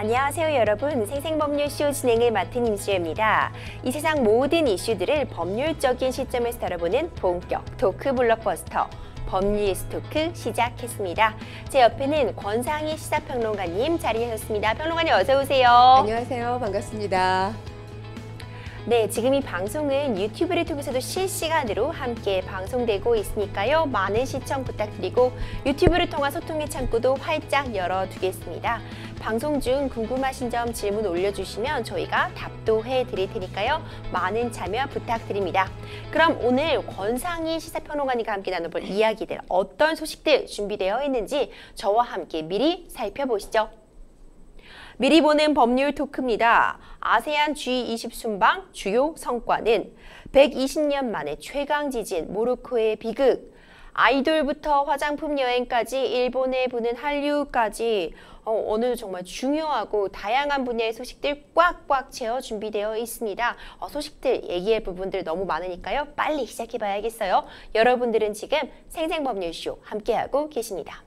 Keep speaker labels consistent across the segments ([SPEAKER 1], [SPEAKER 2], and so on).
[SPEAKER 1] 안녕하세요 여러분. 생생법률쇼 진행을 맡은 임수혜입니다. 이 세상 모든 이슈들을 법률적인 시점에서 다뤄보는 본격 토크 블록버스터 법률 토크 시작했습니다. 제 옆에는 권상희 시사평론가님 자리하셨습니다. 평론가님 어서 오세요.
[SPEAKER 2] 안녕하세요. 반갑습니다.
[SPEAKER 1] 네, 지금 이 방송은 유튜브를 통해서도 실시간으로 함께 방송되고 있으니까요. 많은 시청 부탁드리고 유튜브를 통한 소통의 창구도 활짝 열어두겠습니다. 방송 중 궁금하신 점 질문 올려주시면 저희가 답도 해드릴 테니까요. 많은 참여 부탁드립니다. 그럼 오늘 권상희 시사평론가님과 함께 나눠볼 이야기들, 어떤 소식들 준비되어 있는지 저와 함께 미리 살펴보시죠. 미리 보는 법률 토크입니다. 아세안 G20 순방 주요 성과는 120년 만에 최강 지진, 모로코의 비극, 아이돌부터 화장품 여행까지 일본에 부는 한류까지 오늘 정말 중요하고 다양한 분야의 소식들 꽉꽉 채워 준비되어 있습니다. 소식들 얘기할 부분들 너무 많으니까요. 빨리 시작해봐야겠어요. 여러분들은 지금 생생법률쇼 함께하고 계십니다.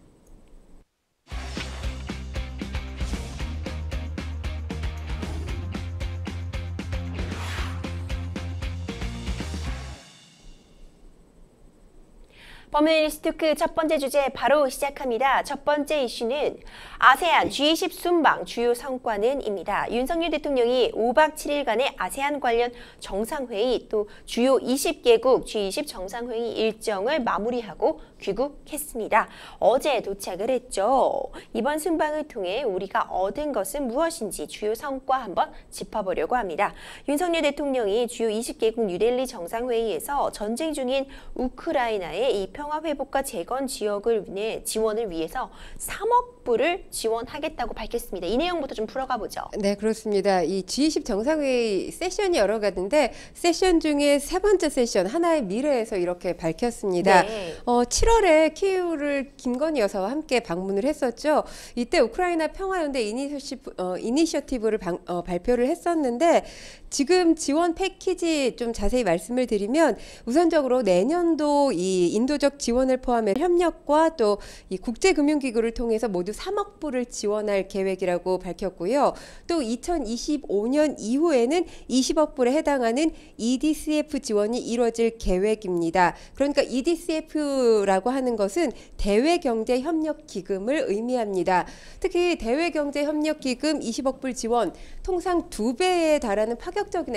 [SPEAKER 1] 법률 뉴스 토크 첫 번째 주제 바로 시작합니다. 첫 번째 이슈는 아세안 G20 순방 주요 성과는입니다. 윤석열 대통령이 5박 7일간의 아세안 관련 정상회의 또 주요 20개국 G20 정상회의 일정을 마무리하고 귀국했습니다. 어제 도착을 했죠. 이번 순방을 통해 우리가 얻은 것은 무엇인지 주요 성과 한번 짚어보려고 합니다. 윤석열 대통령이 주요 20개국 뉴델리 정상회의에서 전쟁 중인 우크라이나의 이 평화회복과 재건 지원을 위해서 3억 불을 지원하겠다고 밝혔습니다. 이 내용부터 좀 풀어가 보죠.
[SPEAKER 2] 네, 그렇습니다. 이 G20 정상회의 세션이 여러 가지인데 세션 중에 세 번째 세션 하나의 미래에서 이렇게 밝혔습니다.
[SPEAKER 1] 네.
[SPEAKER 2] 7월에 키이우를 김건희 여사와 함께 방문을 했었죠. 이때 우크라이나 평화연대 이니셔티브를 발표를 했었는데 지금 지원 패키지 좀 자세히 말씀을 드리면 우선적으로 내년도 이 인도적 지원을 포함해 협력과 또 이 국제금융기구를 통해서 모두 3억 불을 지원할 계획이라고 밝혔고요. 또 2025년 이후에는 20억 불에 해당하는 EDCF 지원이 이루어질 계획입니다. 그러니까 EDCF라고 하는 것은 대외경제협력기금을 의미합니다. 특히 대외경제협력기금 20억 불 지원 통상 2배에 달하는 파격적인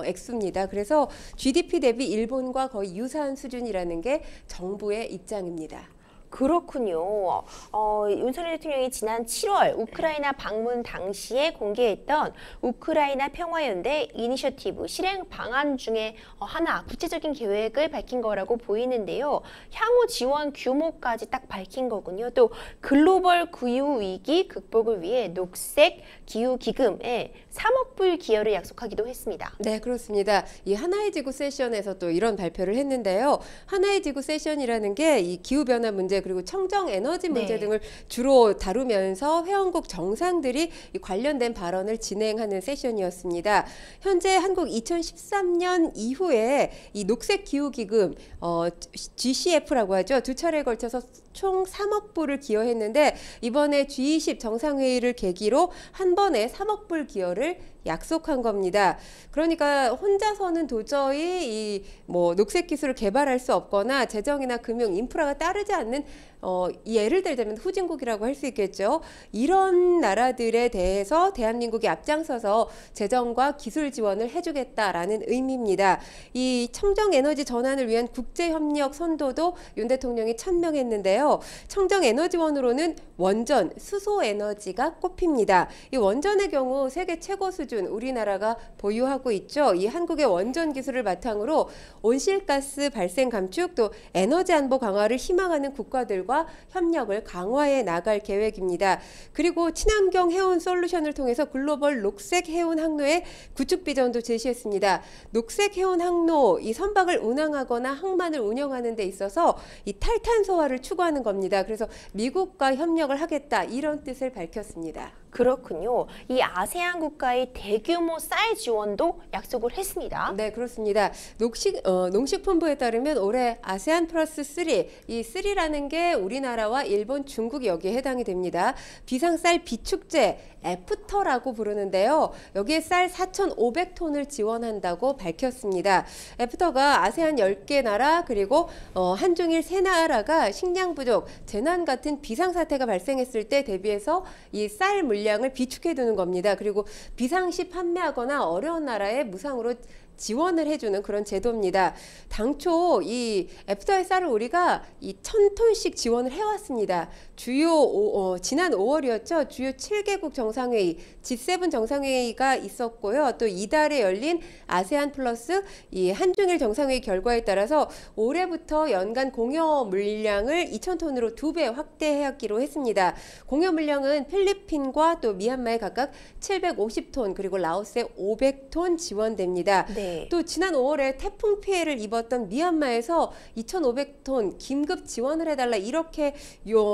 [SPEAKER 2] 액수입니다. 그래서 GDP 대비 일본과 거의 유사한 수준이라는 게 정부의 입장입니다.
[SPEAKER 1] 그렇군요. 윤석열 대통령이 지난 7월 우크라이나 방문 당시에 공개했던 우크라이나 평화연대 이니셔티브 실행 방안 중에 하나 구체적인 계획을 밝힌 거라고 보이는데요. 향후 지원 규모까지 딱 밝힌 거군요. 또 글로벌 기후위기 극복을 위해 녹색 기후기금에 3억 불 기여를 약속하기도 했습니다.
[SPEAKER 2] 네, 그렇습니다. 이 하나의 지구 세션에서 또 이런 발표를 했는데요. 하나의 지구 세션이라는 게 이 기후변화 문제 그리고 청정 에너지 문제 등을 주로 다루면서 회원국 정상들이 관련된 발언을 진행하는 세션이었습니다. 현재 한국 2013년 이후에 이 녹색 기후 기금 GCF라고 하죠. 두 차례에 걸쳐서 총 3억 불을 기여했는데 이번에 G20 정상회의를 계기로 한 번에 3억 불 기여를 약속한 겁니다. 그러니까 혼자서는 도저히 이 녹색 기술을 개발할 수 없거나 재정이나 금융 인프라가 따르지 않는 예를 들자면 후진국이라고 할 수 있겠죠. 이런 나라들에 대해서 대한민국이 앞장서서 재정과 기술 지원을 해주겠다라는 의미입니다. 이 청정 에너지 전환을 위한 국제협력 선도도 윤 대통령이 천명했는데요. 청정 에너지원으로는 원전, 수소 에너지가 꼽힙니다. 이 원전의 경우 세계 최고 수준 우리나라가 보유하고 있죠. 이 한국의 원전 기술을 바탕으로 온실가스 발생 감축 또 에너지 안보 강화를 희망하는 국가들과 협력을 강화해 나갈 계획입니다. 그리고 친환경 해운 솔루션을 통해서 글로벌 녹색 해운 항로의 구축 비전도 제시했습니다. 녹색 해운 항로 이 선박을 운항하거나 항만을 운영하는 데 있어서 이 탈탄소화를 추구하는 겁니다. 그래서 미국과 협력을 하겠다 이런 뜻을 밝혔습니다.
[SPEAKER 1] 그렇군요. 이 아세안 국가의 대규모 쌀 지원도 약속을 했습니다.
[SPEAKER 2] 네, 그렇습니다. 농식품부에 따르면 올해 아세안 플러스 3, 이 3라는 게 우리나라와 일본, 중국 여기에 해당이 됩니다. 비상쌀 비축제 애프터라고 부르는데요. 여기에 쌀 4,500톤을 지원한다고 밝혔습니다. 애프터가 아세안 10개 나라 그리고 한중일 3나라가 식량 부족, 재난 같은 비상사태가 발생했을 때 대비해서 이 쌀 물량을 비축해 두는 겁니다. 그리고 비상시 판매하거나 어려운 나라에 무상으로 지원을 해주는 그런 제도입니다. 당초 이 애프터의 쌀을 우리가 이 1,000톤씩 지원을 해왔습니다. 지난 5월이었죠. 주요 7개국 정상회의, G7 정상회의가 있었고요. 또 이달에 열린 아세안 플러스 이 한중일 정상회의 결과에 따라서 올해부터 연간 공여 물량을 2,000톤으로 2배 확대하기로 했습니다. 공여 물량은 필리핀과 또 미얀마에 각각 750톤 그리고 라오스에 500톤 지원됩니다.
[SPEAKER 1] 네.
[SPEAKER 2] 또 지난 5월에 태풍 피해를 입었던 미얀마에서 2,500톤 긴급 지원을 해달라 이렇게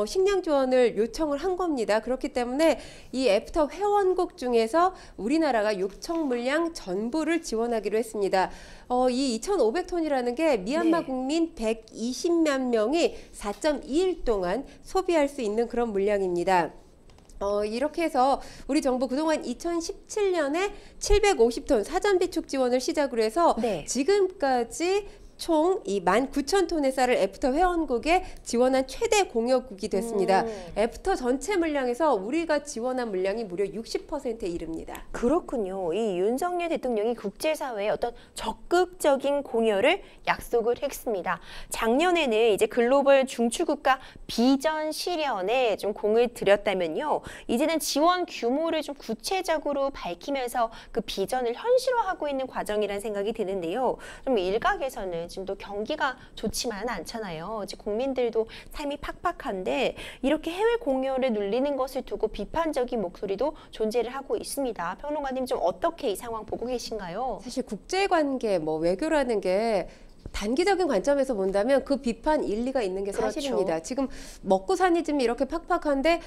[SPEAKER 2] 식량 지원을 요청을 한 겁니다. 그렇기 때문에 이 애프터 회원국 중에서 우리나라가 요청 물량 전부를 지원하기로 했습니다. 이 2,500톤이라는 게 미얀마
[SPEAKER 1] 네.
[SPEAKER 2] 국민 120만 명이 4.2일 동안 소비할 수 있는 그런 물량입니다. 이렇게 해서 우리 정부 그동안 2017년에 750톤 사전 비축 지원을 시작으로 해서
[SPEAKER 1] 네.
[SPEAKER 2] 지금까지 총 이 19,000톤의 쌀을 애프터 회원국에 지원한 최대 공여국이 됐습니다. 애프터 전체 물량에서 우리가 지원한 물량이 무려 60%에 이릅니다.
[SPEAKER 1] 그렇군요. 이 윤석열 대통령이 국제사회에 어떤 적극적인 공여를 약속을 했습니다. 작년에는 이제 글로벌 중추국가 비전 실현에 좀 공을 들였다면요. 이제는 지원 규모를 좀 구체적으로 밝히면서 그 비전을 현실화하고 있는 과정이라는 생각이 드는데요. 좀 일각에서는 지금 또 경기가 좋지만은 않잖아요. 이제 국민들도 삶이 팍팍한데 이렇게 해외 공여를 눌리는 것을 두고 비판적인 목소리도 존재를 하고 있습니다. 평론가님 좀 어떻게 이 상황 보고 계신가요?
[SPEAKER 2] 사실 국제관계, 외교라는 게 단기적인 관점에서 본다면 그 비판 일리가 있는 게
[SPEAKER 1] 그렇죠.
[SPEAKER 2] 사실입니다. 지금 먹고 사니 좀 이렇게 팍팍한데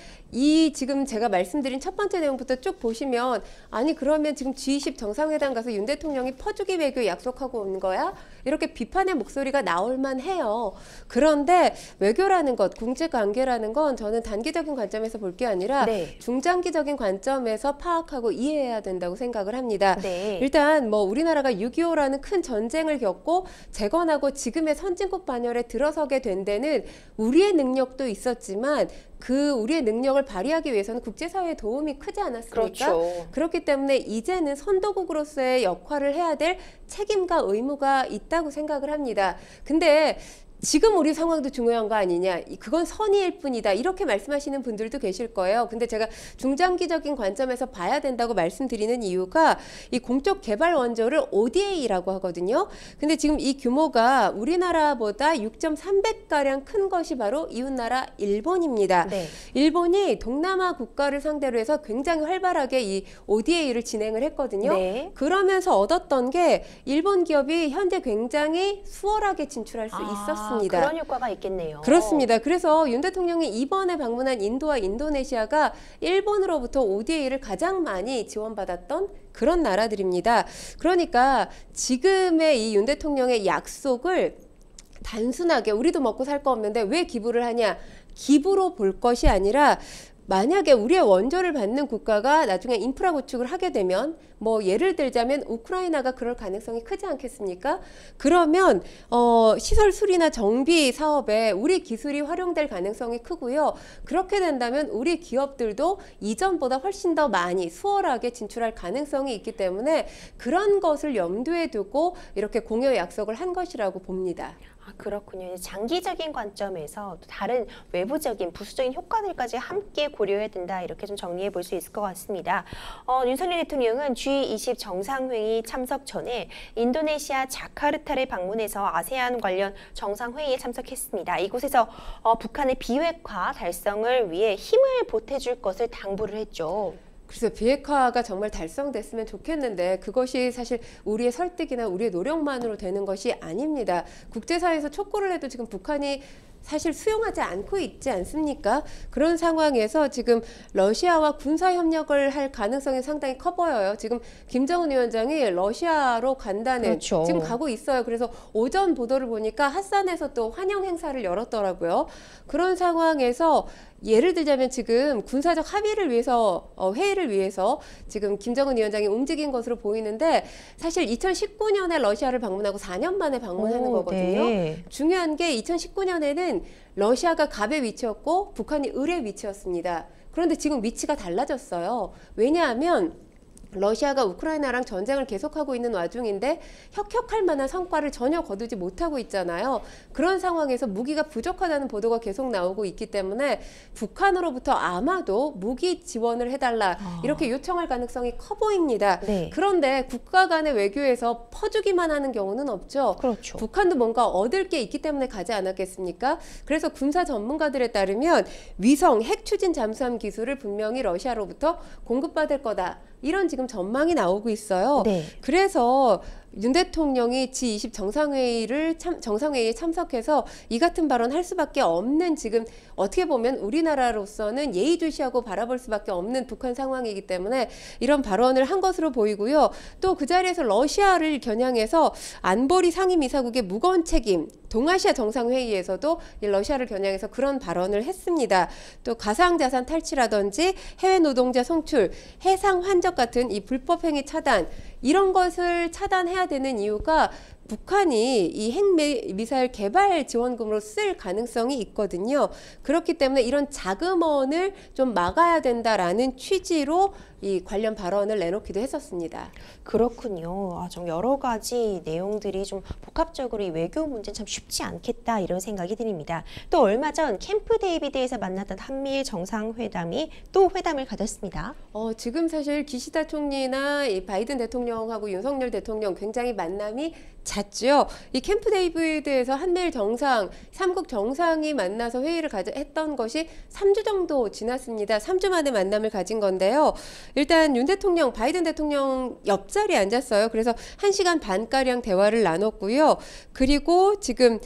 [SPEAKER 2] 지금 제가 말씀드린 첫 번째 내용부터 쭉 보시면 아니 그러면 지금 G20 정상회담 가서 윤 대통령이 퍼주기 외교 약속하고 온 거야? 이렇게 비판의 목소리가 나올 만해요. 그런데 외교라는 것, 국제관계라는 건 저는 단기적인 관점에서 볼 게 아니라
[SPEAKER 1] 네.
[SPEAKER 2] 중장기적인 관점에서 파악하고 이해해야 된다고 생각을 합니다.
[SPEAKER 1] 네.
[SPEAKER 2] 일단 우리나라가 6.25라는 큰 전쟁을 겪고 재건하고 지금의 선진국 반열에 들어서게 된 데는 우리의 능력도 있었지만 그 우리의 능력을 발휘하기 위해서는 국제사회의 도움이 크지 않았습니까?
[SPEAKER 1] 그렇죠.
[SPEAKER 2] 그렇기 때문에 이제는 선도국으로서의 역할을 해야 될 책임과 의무가 있다고 생각을 합니다. 근데 지금 우리 상황도 중요한 거 아니냐, 그건 선의일 뿐이다, 이렇게 말씀하시는 분들도 계실 거예요. 근데 제가 중장기적인 관점에서 봐야 된다고 말씀드리는 이유가 이 공적 개발 원조를 ODA라고 하거든요. 근데 지금 이 규모가 우리나라보다 6.3배가량 큰 것이 바로 이웃나라 일본입니다.
[SPEAKER 1] 네.
[SPEAKER 2] 일본이 동남아 국가를 상대로 해서 굉장히 활발하게 이 ODA를 진행을 했거든요.
[SPEAKER 1] 네.
[SPEAKER 2] 그러면서 얻었던 게 일본 기업이 현재 굉장히 수월하게 진출할 수 있었습니다.
[SPEAKER 1] 그런 효과가 있겠네요.
[SPEAKER 2] 그렇습니다. 그래서 윤 대통령이 이번에 방문한 인도와 인도네시아가 일본으로부터 ODA를 가장 많이 지원받았던 그런 나라들입니다. 그러니까 지금의 이 윤 대통령의 약속을 단순하게 우리도 먹고 살 거 없는데 왜 기부를 하냐, 기부로 볼 것이 아니라 만약에 우리의 원조를 받는 국가가 나중에 인프라 구축을 하게 되면 예를 들자면 우크라이나가 그럴 가능성이 크지 않겠습니까? 그러면 시설 수리나 정비 사업에 우리 기술이 활용될 가능성이 크고요. 그렇게 된다면 우리 기업들도 이전보다 훨씬 더 많이 수월하게 진출할 가능성이 있기 때문에 그런 것을 염두에 두고 이렇게 공여 약속을 한 것이라고 봅니다.
[SPEAKER 1] 그렇군요. 장기적인 관점에서 또 다른 외부적인 부수적인 효과들까지 함께 고려해야 된다, 이렇게 좀 정리해 볼 수 있을 것 같습니다. 윤석열 대통령은 G20 정상회의 참석 전에 인도네시아 자카르타를 방문해서 아세안 관련 정상회의에 참석했습니다. 이곳에서 북한의 비핵화 달성을 위해 힘을 보태줄 것을 당부를 했죠.
[SPEAKER 2] 그래서 비핵화가 정말 달성됐으면 좋겠는데 그것이 사실 우리의 설득이나 우리의 노력만으로 되는 것이 아닙니다. 국제사회에서 촉구를 해도 지금 북한이 사실 수용하지 않고 있지 않습니까? 그런 상황에서 지금 러시아와 군사 협력을 할 가능성이 상당히 커 보여요. 지금 김정은 위원장이 러시아로 간다는
[SPEAKER 1] 그렇죠.
[SPEAKER 2] 지금 가고 있어요. 그래서 오전 보도를 보니까 핫산에서 또 환영 행사를 열었더라고요. 그런 상황에서 예를 들자면 지금 군사적 합의를 위해서 회의를 위해서 지금 김정은 위원장이 움직인 것으로 보이는데 사실 2019년에 러시아를 방문하고 4년 만에 방문하는 거거든요.
[SPEAKER 1] 네.
[SPEAKER 2] 중요한 게 2019년에는 러시아가 갑의 위치였고 북한이 을의 위치였습니다. 그런데 지금 위치가 달라졌어요. 왜냐하면 러시아가 우크라이나랑 전쟁을 계속하고 있는 와중인데 혁혁할 만한 성과를 전혀 거두지 못하고 있잖아요. 그런 상황에서 무기가 부족하다는 보도가 계속 나오고 있기 때문에 북한으로부터 아마도 무기 지원을 해달라 이렇게 요청할 가능성이 커 보입니다.
[SPEAKER 1] 네.
[SPEAKER 2] 그런데 국가 간의 외교에서 퍼주기만 하는 경우는 없죠.
[SPEAKER 1] 그렇죠.
[SPEAKER 2] 북한도 뭔가 얻을 게 있기 때문에 가지 않았겠습니까? 그래서 군사 전문가들에 따르면 위성, 핵 추진 잠수함 기술을 분명히 러시아로부터 공급받을 거다. 이런 지금 전망이 나오고 있어요.
[SPEAKER 1] 네.
[SPEAKER 2] 그래서 윤 대통령이 G20 정상회의에 참석해서 이 같은 발언할 수밖에 없는 지금 어떻게 보면 우리나라로서는 예의주시하고 바라볼 수밖에 없는 북한 상황이기 때문에 이런 발언을 한 것으로 보이고요. 또 그 자리에서 러시아를 겨냥해서 안보리 상임이사국의 무거운 책임, 동아시아 정상회의에서도 이 러시아를 겨냥해서 그런 발언을 했습니다. 또 가상자산 탈취라든지 해외 노동자 송출, 해상 환적 같은 이 불법 행위 차단 이런 것을 차단해야 되는 이유가 북한이 이 핵미사일 개발 지원금으로 쓸 가능성이 있거든요. 그렇기 때문에 이런 자금원을 좀 막아야 된다라는 취지로 이 관련 발언을 내놓기도 했었습니다.
[SPEAKER 1] 그렇군요. 좀 여러 가지 내용들이 좀 복합적으로 이 외교 문제는 참 쉽지 않겠다 이런 생각이 듭니다. 또 얼마 전 캠프 데이비드에서 만났던 한미일 정상회담이 또 회담을 가졌습니다.
[SPEAKER 2] 지금 사실 기시다 총리나 이 바이든 대통령하고 윤석열 대통령 굉장히 만남이 잦죠. 이 캠프 데이비드에서 한미일 정상, 3국 정상이 만나서 회의를 했던 것이 3주 정도 지났습니다. 3주 만에 만남을 가진 건데요. 일단 윤 대통령, 바이든 대통령 옆자리에 앉았어요. 그래서 1시간 반가량 대화를 나눴고요. 그리고 지금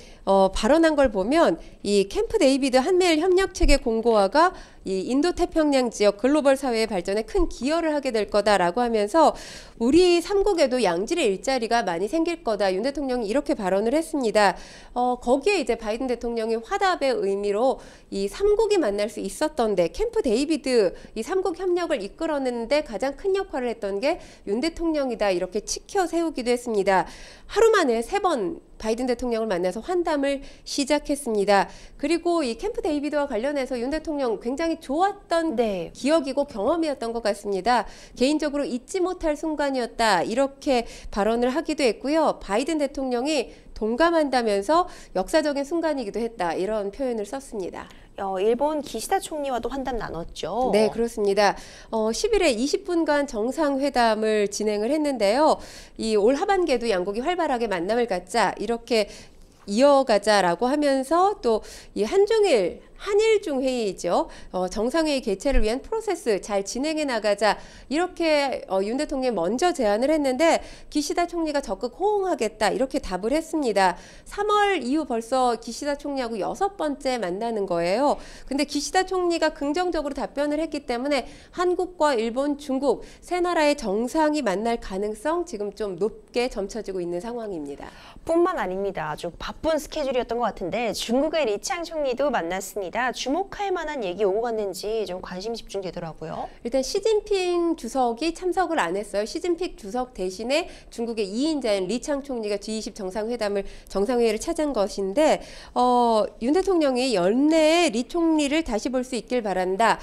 [SPEAKER 2] 발언한 걸 보면 이 캠프 데이비드 한미일 협력체계 공고화가 이 인도태평양 지역 글로벌 사회의 발전에 큰 기여를 하게 될 거다라고 하면서 우리 3국에도 양질의 일자리가 많이 생길 거다. 윤 대통령이 이렇게 발언을 했습니다. 거기에 이제 바이든 대통령이 화답의 의미로 이 3국이 만날 수 있었던데 캠프 데이비드 이 3국 협력을 이끌어내는데 가장 큰 역할을 했던 게 윤 대통령이다. 이렇게 치켜 세우기도 했습니다. 하루 만에 3번 바이든 대통령을 만나서 환담을 시작했습니다. 그리고 이 캠프 데이비드와 관련해서 윤 대통령 굉장히 좋았던 기억이고 경험이었던 것 같습니다. 개인적으로 잊지 못할 순간이었다. 이렇게 발언을 하기도 했고요. 바이든 대통령이 동감한다면서 역사적인 순간이기도 했다. 이런 표현을 썼습니다.
[SPEAKER 1] 일본 기시다 총리와도 환담 나눴죠.
[SPEAKER 2] 네, 그렇습니다. 10일에 20분간 정상회담을 진행을 했는데요. 이 올 하반기에도 양국이 활발하게 만남을 갖자 이렇게 이어가자라고 하면서 또 이 한일중 회의죠. 정상회의 개최를 위한 프로세스 잘 진행해 나가자 이렇게 윤 대통령이 먼저 제안을 했는데 기시다 총리가 적극 호응하겠다 이렇게 답을 했습니다. 3월 이후 벌써 기시다 총리하고 6번째 만나는 거예요. 근데 기시다 총리가 긍정적으로 답변을 했기 때문에 한국과 일본, 중국 세 나라의 정상이 만날 가능성 지금 좀 높게 점쳐지고 있는 상황입니다.
[SPEAKER 1] 뿐만 아닙니다. 아주 바쁜 스케줄이었던 것 같은데 중국의 리창 총리도 만났습니다. 주목할 만한 얘기 오고 갔는지 좀 관심 집중되더라고요.
[SPEAKER 2] 일단 시진핑 주석이 참석을 안 했어요. 시진핑 주석 대신에 중국의 2인자인 리창 총리가 G20 정상회의를 찾은 것인데 윤 대통령이 연내에 리 총리를 다시 볼 수 있길 바란다.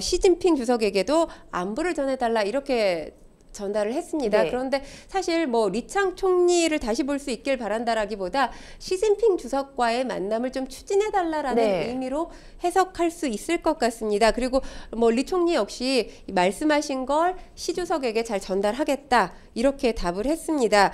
[SPEAKER 2] 시진핑 주석에게도 안부를 전해달라 이렇게 전달을 했습니다.
[SPEAKER 1] 네.
[SPEAKER 2] 그런데 사실 리창 총리를 다시 볼 수 있길 바란다라기보다 시진핑 주석과의 만남을 좀 추진해달라라는 의미로 해석할 수 있을 것 같습니다. 그리고 리 총리 역시 말씀하신 걸 시 주석에게 잘 전달하겠다 이렇게 답을 했습니다.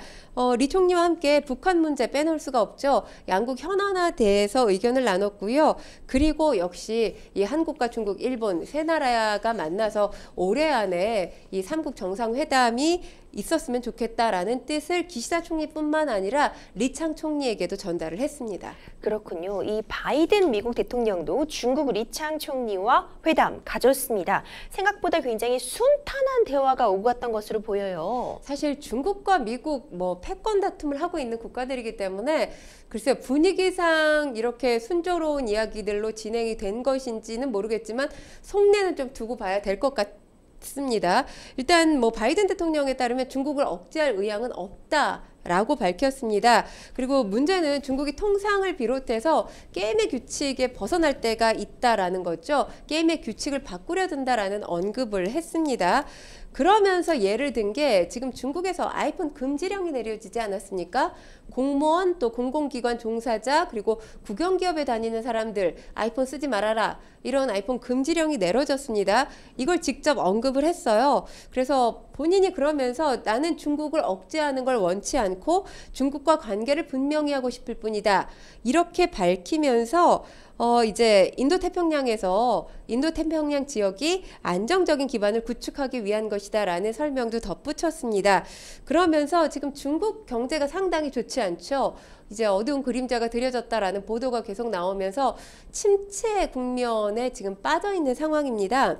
[SPEAKER 2] 리 총리와 함께 북한 문제 빼놓을 수가 없죠. 양국 현안화대해서 의견을 나눴고요. 그리고 역시 이 한국과 중국, 일본 세 나라가 만나서 올해 안에 이 3국 정상회담이 있었으면 좋겠다라는 뜻을 기시다 총리뿐만 아니라 리창 총리에게도 전달을 했습니다.
[SPEAKER 1] 그렇군요. 이 바이든 미국 대통령도 중국 리창 총리와 회담 가졌습니다. 생각보다 굉장히 순탄한 대화가 오고 갔던 것으로 보여요.
[SPEAKER 2] 사실 중국과 미국 패권 다툼을 하고 있는 국가들이기 때문에 글쎄요, 분위기상 이렇게 순조로운 이야기들로 진행이 된 것인지는 모르겠지만 속내는 좀 두고 봐야 될 것 같습니다. 일단 바이든 대통령에 따르면 중국을 억제할 의향은 없다라고 밝혔습니다. 그리고 문제는 중국이 통상을 비롯해서 게임의 규칙에 벗어날 때가 있다라는 거죠. 게임의 규칙을 바꾸려 든다라는 언급을 했습니다. 그러면서 예를 든 게 지금 중국에서 아이폰 금지령이 내려지지 않았습니까? 공무원 또 공공기관 종사자 그리고 국영기업에 다니는 사람들 아이폰 쓰지 말아라. 이런 아이폰 금지령이 내려졌습니다. 이걸 직접 언급을 했어요. 그래서 본인이 그러면서 나는 중국을 억제하는 걸 원치 않고 중국과 관계를 분명히 하고 싶을 뿐이다. 이렇게 밝히면서 이제 인도태평양 지역이 안정적인 기반을 구축하기 위한 것이다라는 설명도 덧붙였습니다. 그러면서 지금 중국 경제가 상당히 좋지 않죠. 이제 어두운 그림자가 그려졌다라는 보도가 계속 나오면서 침체 국면에 지금 빠져 있는 상황입니다.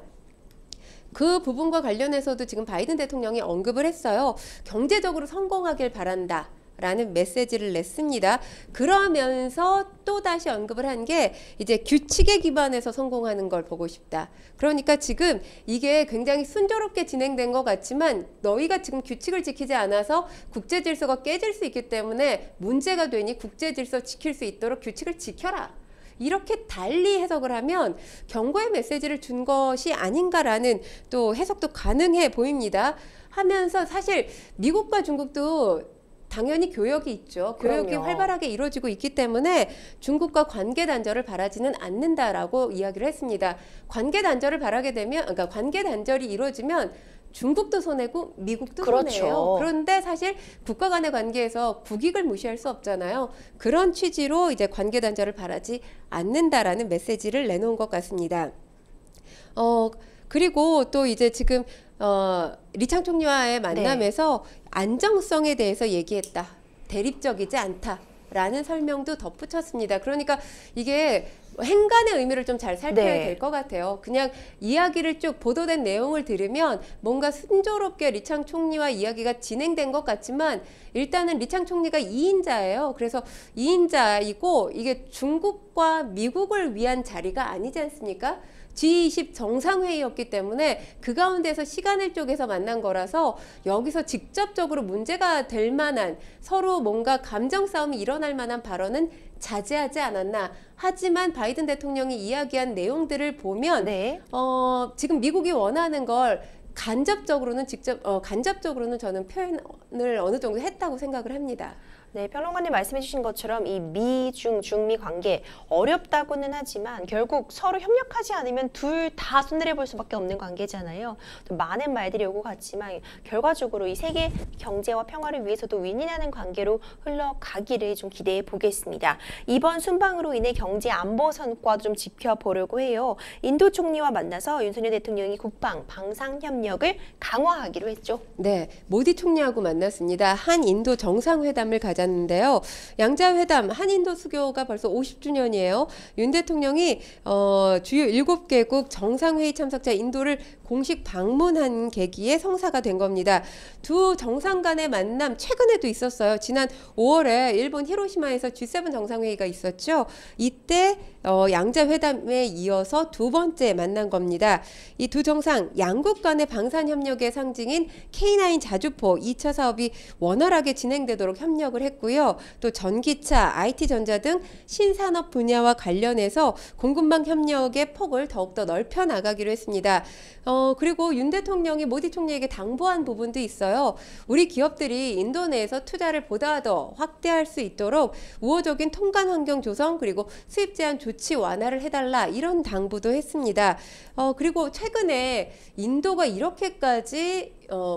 [SPEAKER 2] 그 부분과 관련해서도 지금 바이든 대통령이 언급을 했어요. 경제적으로 성공하길 바란다. 라는 메시지를 냈습니다. 그러면서 또 다시 언급을 한 게 이제 규칙에 기반해서 성공하는 걸 보고 싶다. 그러니까 지금 이게 굉장히 순조롭게 진행된 것 같지만 너희가 지금 규칙을 지키지 않아서 국제 질서가 깨질 수 있기 때문에 문제가 되니 국제 질서 지킬 수 있도록 규칙을 지켜라. 이렇게 달리 해석을 하면 경고의 메시지를 준 것이 아닌가라는 또 해석도 가능해 보입니다. 하면서 사실 미국과 중국도 당연히 교역이 있죠. 교역이
[SPEAKER 1] 그럼요.
[SPEAKER 2] 활발하게 이루어지고 있기 때문에 중국과 관계 단절을 바라지는 않는다라고 이야기를 했습니다. 관계 단절을 바라게 되면, 그러니까 관계 단절이 이루어지면 중국도 손해고 미국도
[SPEAKER 1] 그렇죠.
[SPEAKER 2] 손해예요. 그런데 사실 국가 간의 관계에서 국익을 무시할 수 없잖아요. 그런 취지로 이제 관계 단절을 바라지 않는다라는 메시지를 내놓은 것 같습니다. 그리고 또 이제 지금 리창 총리와의 만남에서 안정성에 대해서 얘기했다. 대립적이지 않다라는 설명도 덧붙였습니다. 그러니까 이게 행간의 의미를 좀 잘 살펴야 될 것 같아요. 그냥 이야기를 쭉 보도된 내용을 들으면 뭔가 순조롭게 리창 총리와 이야기가 진행된 것 같지만 일단은 리창 총리가 2인자예요. 그래서 2인자이고 이게 중국과 미국을 위한 자리가 아니지 않습니까? G20 정상회의였기 때문에 그 가운데서 시간을 쪼개서 만난 거라서 여기서 직접적으로 문제가 될 만한 서로 뭔가 감정 싸움이 일어날 만한 발언은 자제하지 않았나. 하지만 바이든 대통령이 이야기한 내용들을 보면 지금 미국이 원하는 걸 간접적으로는 저는 표현을 어느 정도 했다고 생각을 합니다.
[SPEAKER 1] 네, 평론가님 말씀해 주신 것처럼 이 미중, 중미 관계 어렵다고는 하지만 결국 서로 협력하지 않으면 둘 다 손해를 수밖에 없는 관계잖아요. 또 많은 말들이 오고 갔지만 결과적으로 이 세계 경제와 평화를 위해서도 윈윈하는 관계로 흘러가기를 좀 기대해 보겠습니다. 이번 순방으로 인해 경제 안보 성과도 좀 지켜보려고 해요. 인도 총리와 만나서 윤석열 대통령이 국방, 방산 협력을 강화하기로 했죠.
[SPEAKER 2] 네, 모디 총리하고 만났습니다. 한인도 정상회담을 가졌는데요. 양자회담, 한인도 수교가 벌써 50주년이에요. 윤 대통령이 주요 7개국 정상회의 참석자 인도를 공식 방문한 계기에 성사가 된 겁니다. 두 정상 간의 만남 최근에도 있었어요. 지난 5월에 일본 히로시마에서 G7 정상회의가 있었죠. 이때 양자회담에 이어서 두 번째 만난 겁니다. 이 두 정상 양국 간의 방산협력의 상징인 K9 자주포 2차 사업이 원활하게 진행되도록 협력을 했고요. 또 전기차, IT전자 등 신산업 분야와 관련해서 공급망 협력의 폭을 더욱더 넓혀 나가기로 했습니다. 그리고 윤 대통령이 모디 총리에게 당부한 부분도 있어요. 우리 기업들이 인도 내에서 투자를 보다 더 확대할 수 있도록 우호적인 통관 환경 조성 그리고 수입 제한 조치 완화를 해달라 이런 당부도 했습니다. 그리고 최근에 인도가 이렇게까지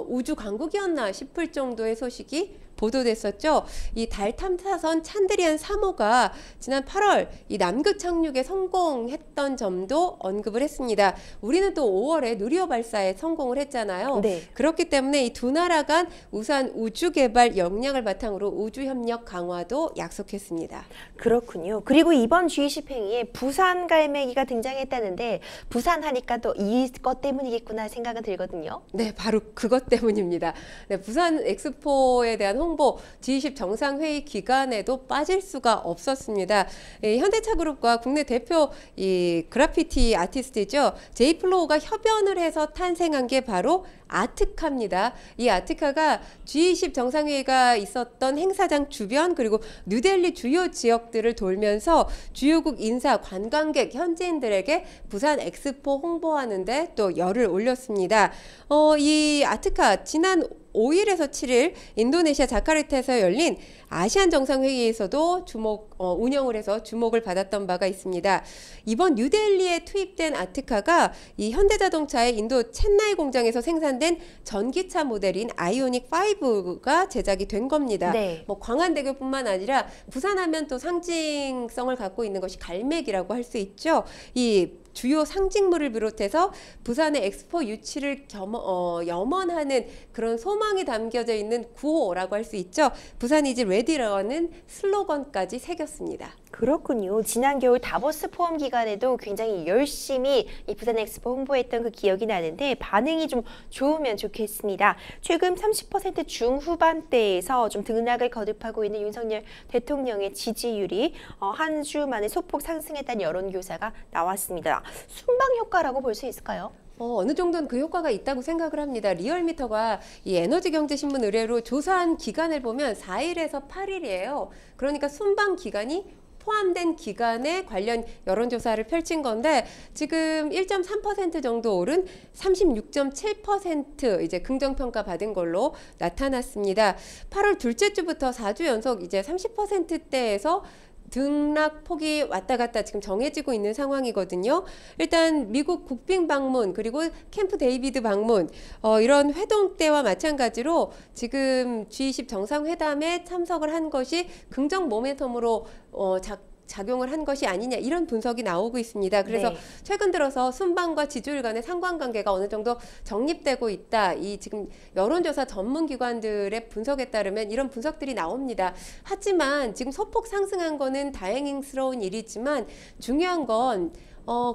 [SPEAKER 2] 우주 강국이었나 싶을 정도의 소식이 보도됐었죠. 이 달 탐사선 찬드리안 3호가 지난 8월 이 남극 착륙에 성공했던 점도 언급을 했습니다. 우리는 또 5월에 누리호 발사에 성공을 했잖아요.
[SPEAKER 1] 네.
[SPEAKER 2] 그렇기 때문에 이 두 나라 간 우수한 우주 개발 역량을 바탕으로 우주 협력 강화도 약속했습니다.
[SPEAKER 1] 그렇군요. 그리고 이번 G20 회의에 부산 갈매기가 등장했다는데 부산 하니까 또 이것 때문이겠구나 생각은 들거든요.
[SPEAKER 2] 네, 바로 그것 때문입니다. 네, 부산 엑스포에 대한 홍보 G20 정상회의 기간에도 빠질 수가 없었습니다. 현대차그룹과 국내 대표 이 그래피티 아티스트죠. 제이플로우가 협연을 해서 탄생한 게 바로 아트카입니다. 이 아트카가 G20 정상회의가 있었던 행사장 주변 그리고 뉴델리 주요 지역들을 돌면서 주요국 인사, 관광객, 현지인들에게 부산 엑스포 홍보하는데 또 열을 올렸습니다. 이 아트카 지난 5일에서 7일 인도네시아 자카르타에서 열린 아시안 정상회의에서도 운영을 해서 주목을 받았던 바가 있습니다. 이번 뉴델리에 투입된 아트카가 이 현대자동차의 인도 첸나이 공장에서 생산된 전기차 모델인 아이오닉 5가 제작이 된 겁니다.
[SPEAKER 1] 네.
[SPEAKER 2] 광안대교뿐만 아니라 부산하면 또 상징성을 갖고 있는 것이 갈매기라고 할 수 있죠. 이 주요 상징물을 비롯해서 부산의 엑스포 유치를 염원하는 그런 소망이 담겨져 있는 구호라고 할 수 있죠. 부산 이즈 레디라는 슬로건까지 새겼습니다.
[SPEAKER 1] 그렇군요. 지난 겨울 다보스 포럼 기간에도 굉장히 열심히 이 부산 엑스포 홍보했던 그 기억이 나는데 반응이 좀 좋으면 좋겠습니다. 최근 30% 중후반대에서 좀 등락을 거듭하고 있는 윤석열 대통령의 지지율이 한 주 만에 소폭 상승했다는 여론조사가 나왔습니다. 순방 효과라고 볼 수 있을까요?
[SPEAKER 2] 어느 정도는 그 효과가 있다고 생각을 합니다. 리얼미터가 이 에너지경제신문 의뢰로 조사한 기간을 보면 4일에서 8일이에요. 그러니까 순방 기간이 포함된 기간에 관련 여론조사를 펼친 건데 지금 1.3% 정도 오른 36.7% 이제 긍정평가 받은 걸로 나타났습니다. 8월 둘째 주부터 4주 연속 이제 30%대에서 등락폭이 왔다 갔다 지금 정해지고 있는 상황이거든요. 일단 미국 국빈 방문 그리고 캠프 데이비드 방문 이런 회동 때와 마찬가지로 지금 G20 정상회담에 참석을 한 것이 긍정 모멘텀으로 작용을 한 것이 아니냐 이런 분석이 나오고 있습니다. 그래서
[SPEAKER 1] 네.
[SPEAKER 2] 최근 들어서 순방과 지지율 간의 상관관계가 어느 정도 정립되고 있다. 이 지금 여론조사 전문기관들의 분석에 따르면 이런 분석들이 나옵니다. 하지만 지금 소폭 상승한 거는 다행스러운 일이지만 중요한 건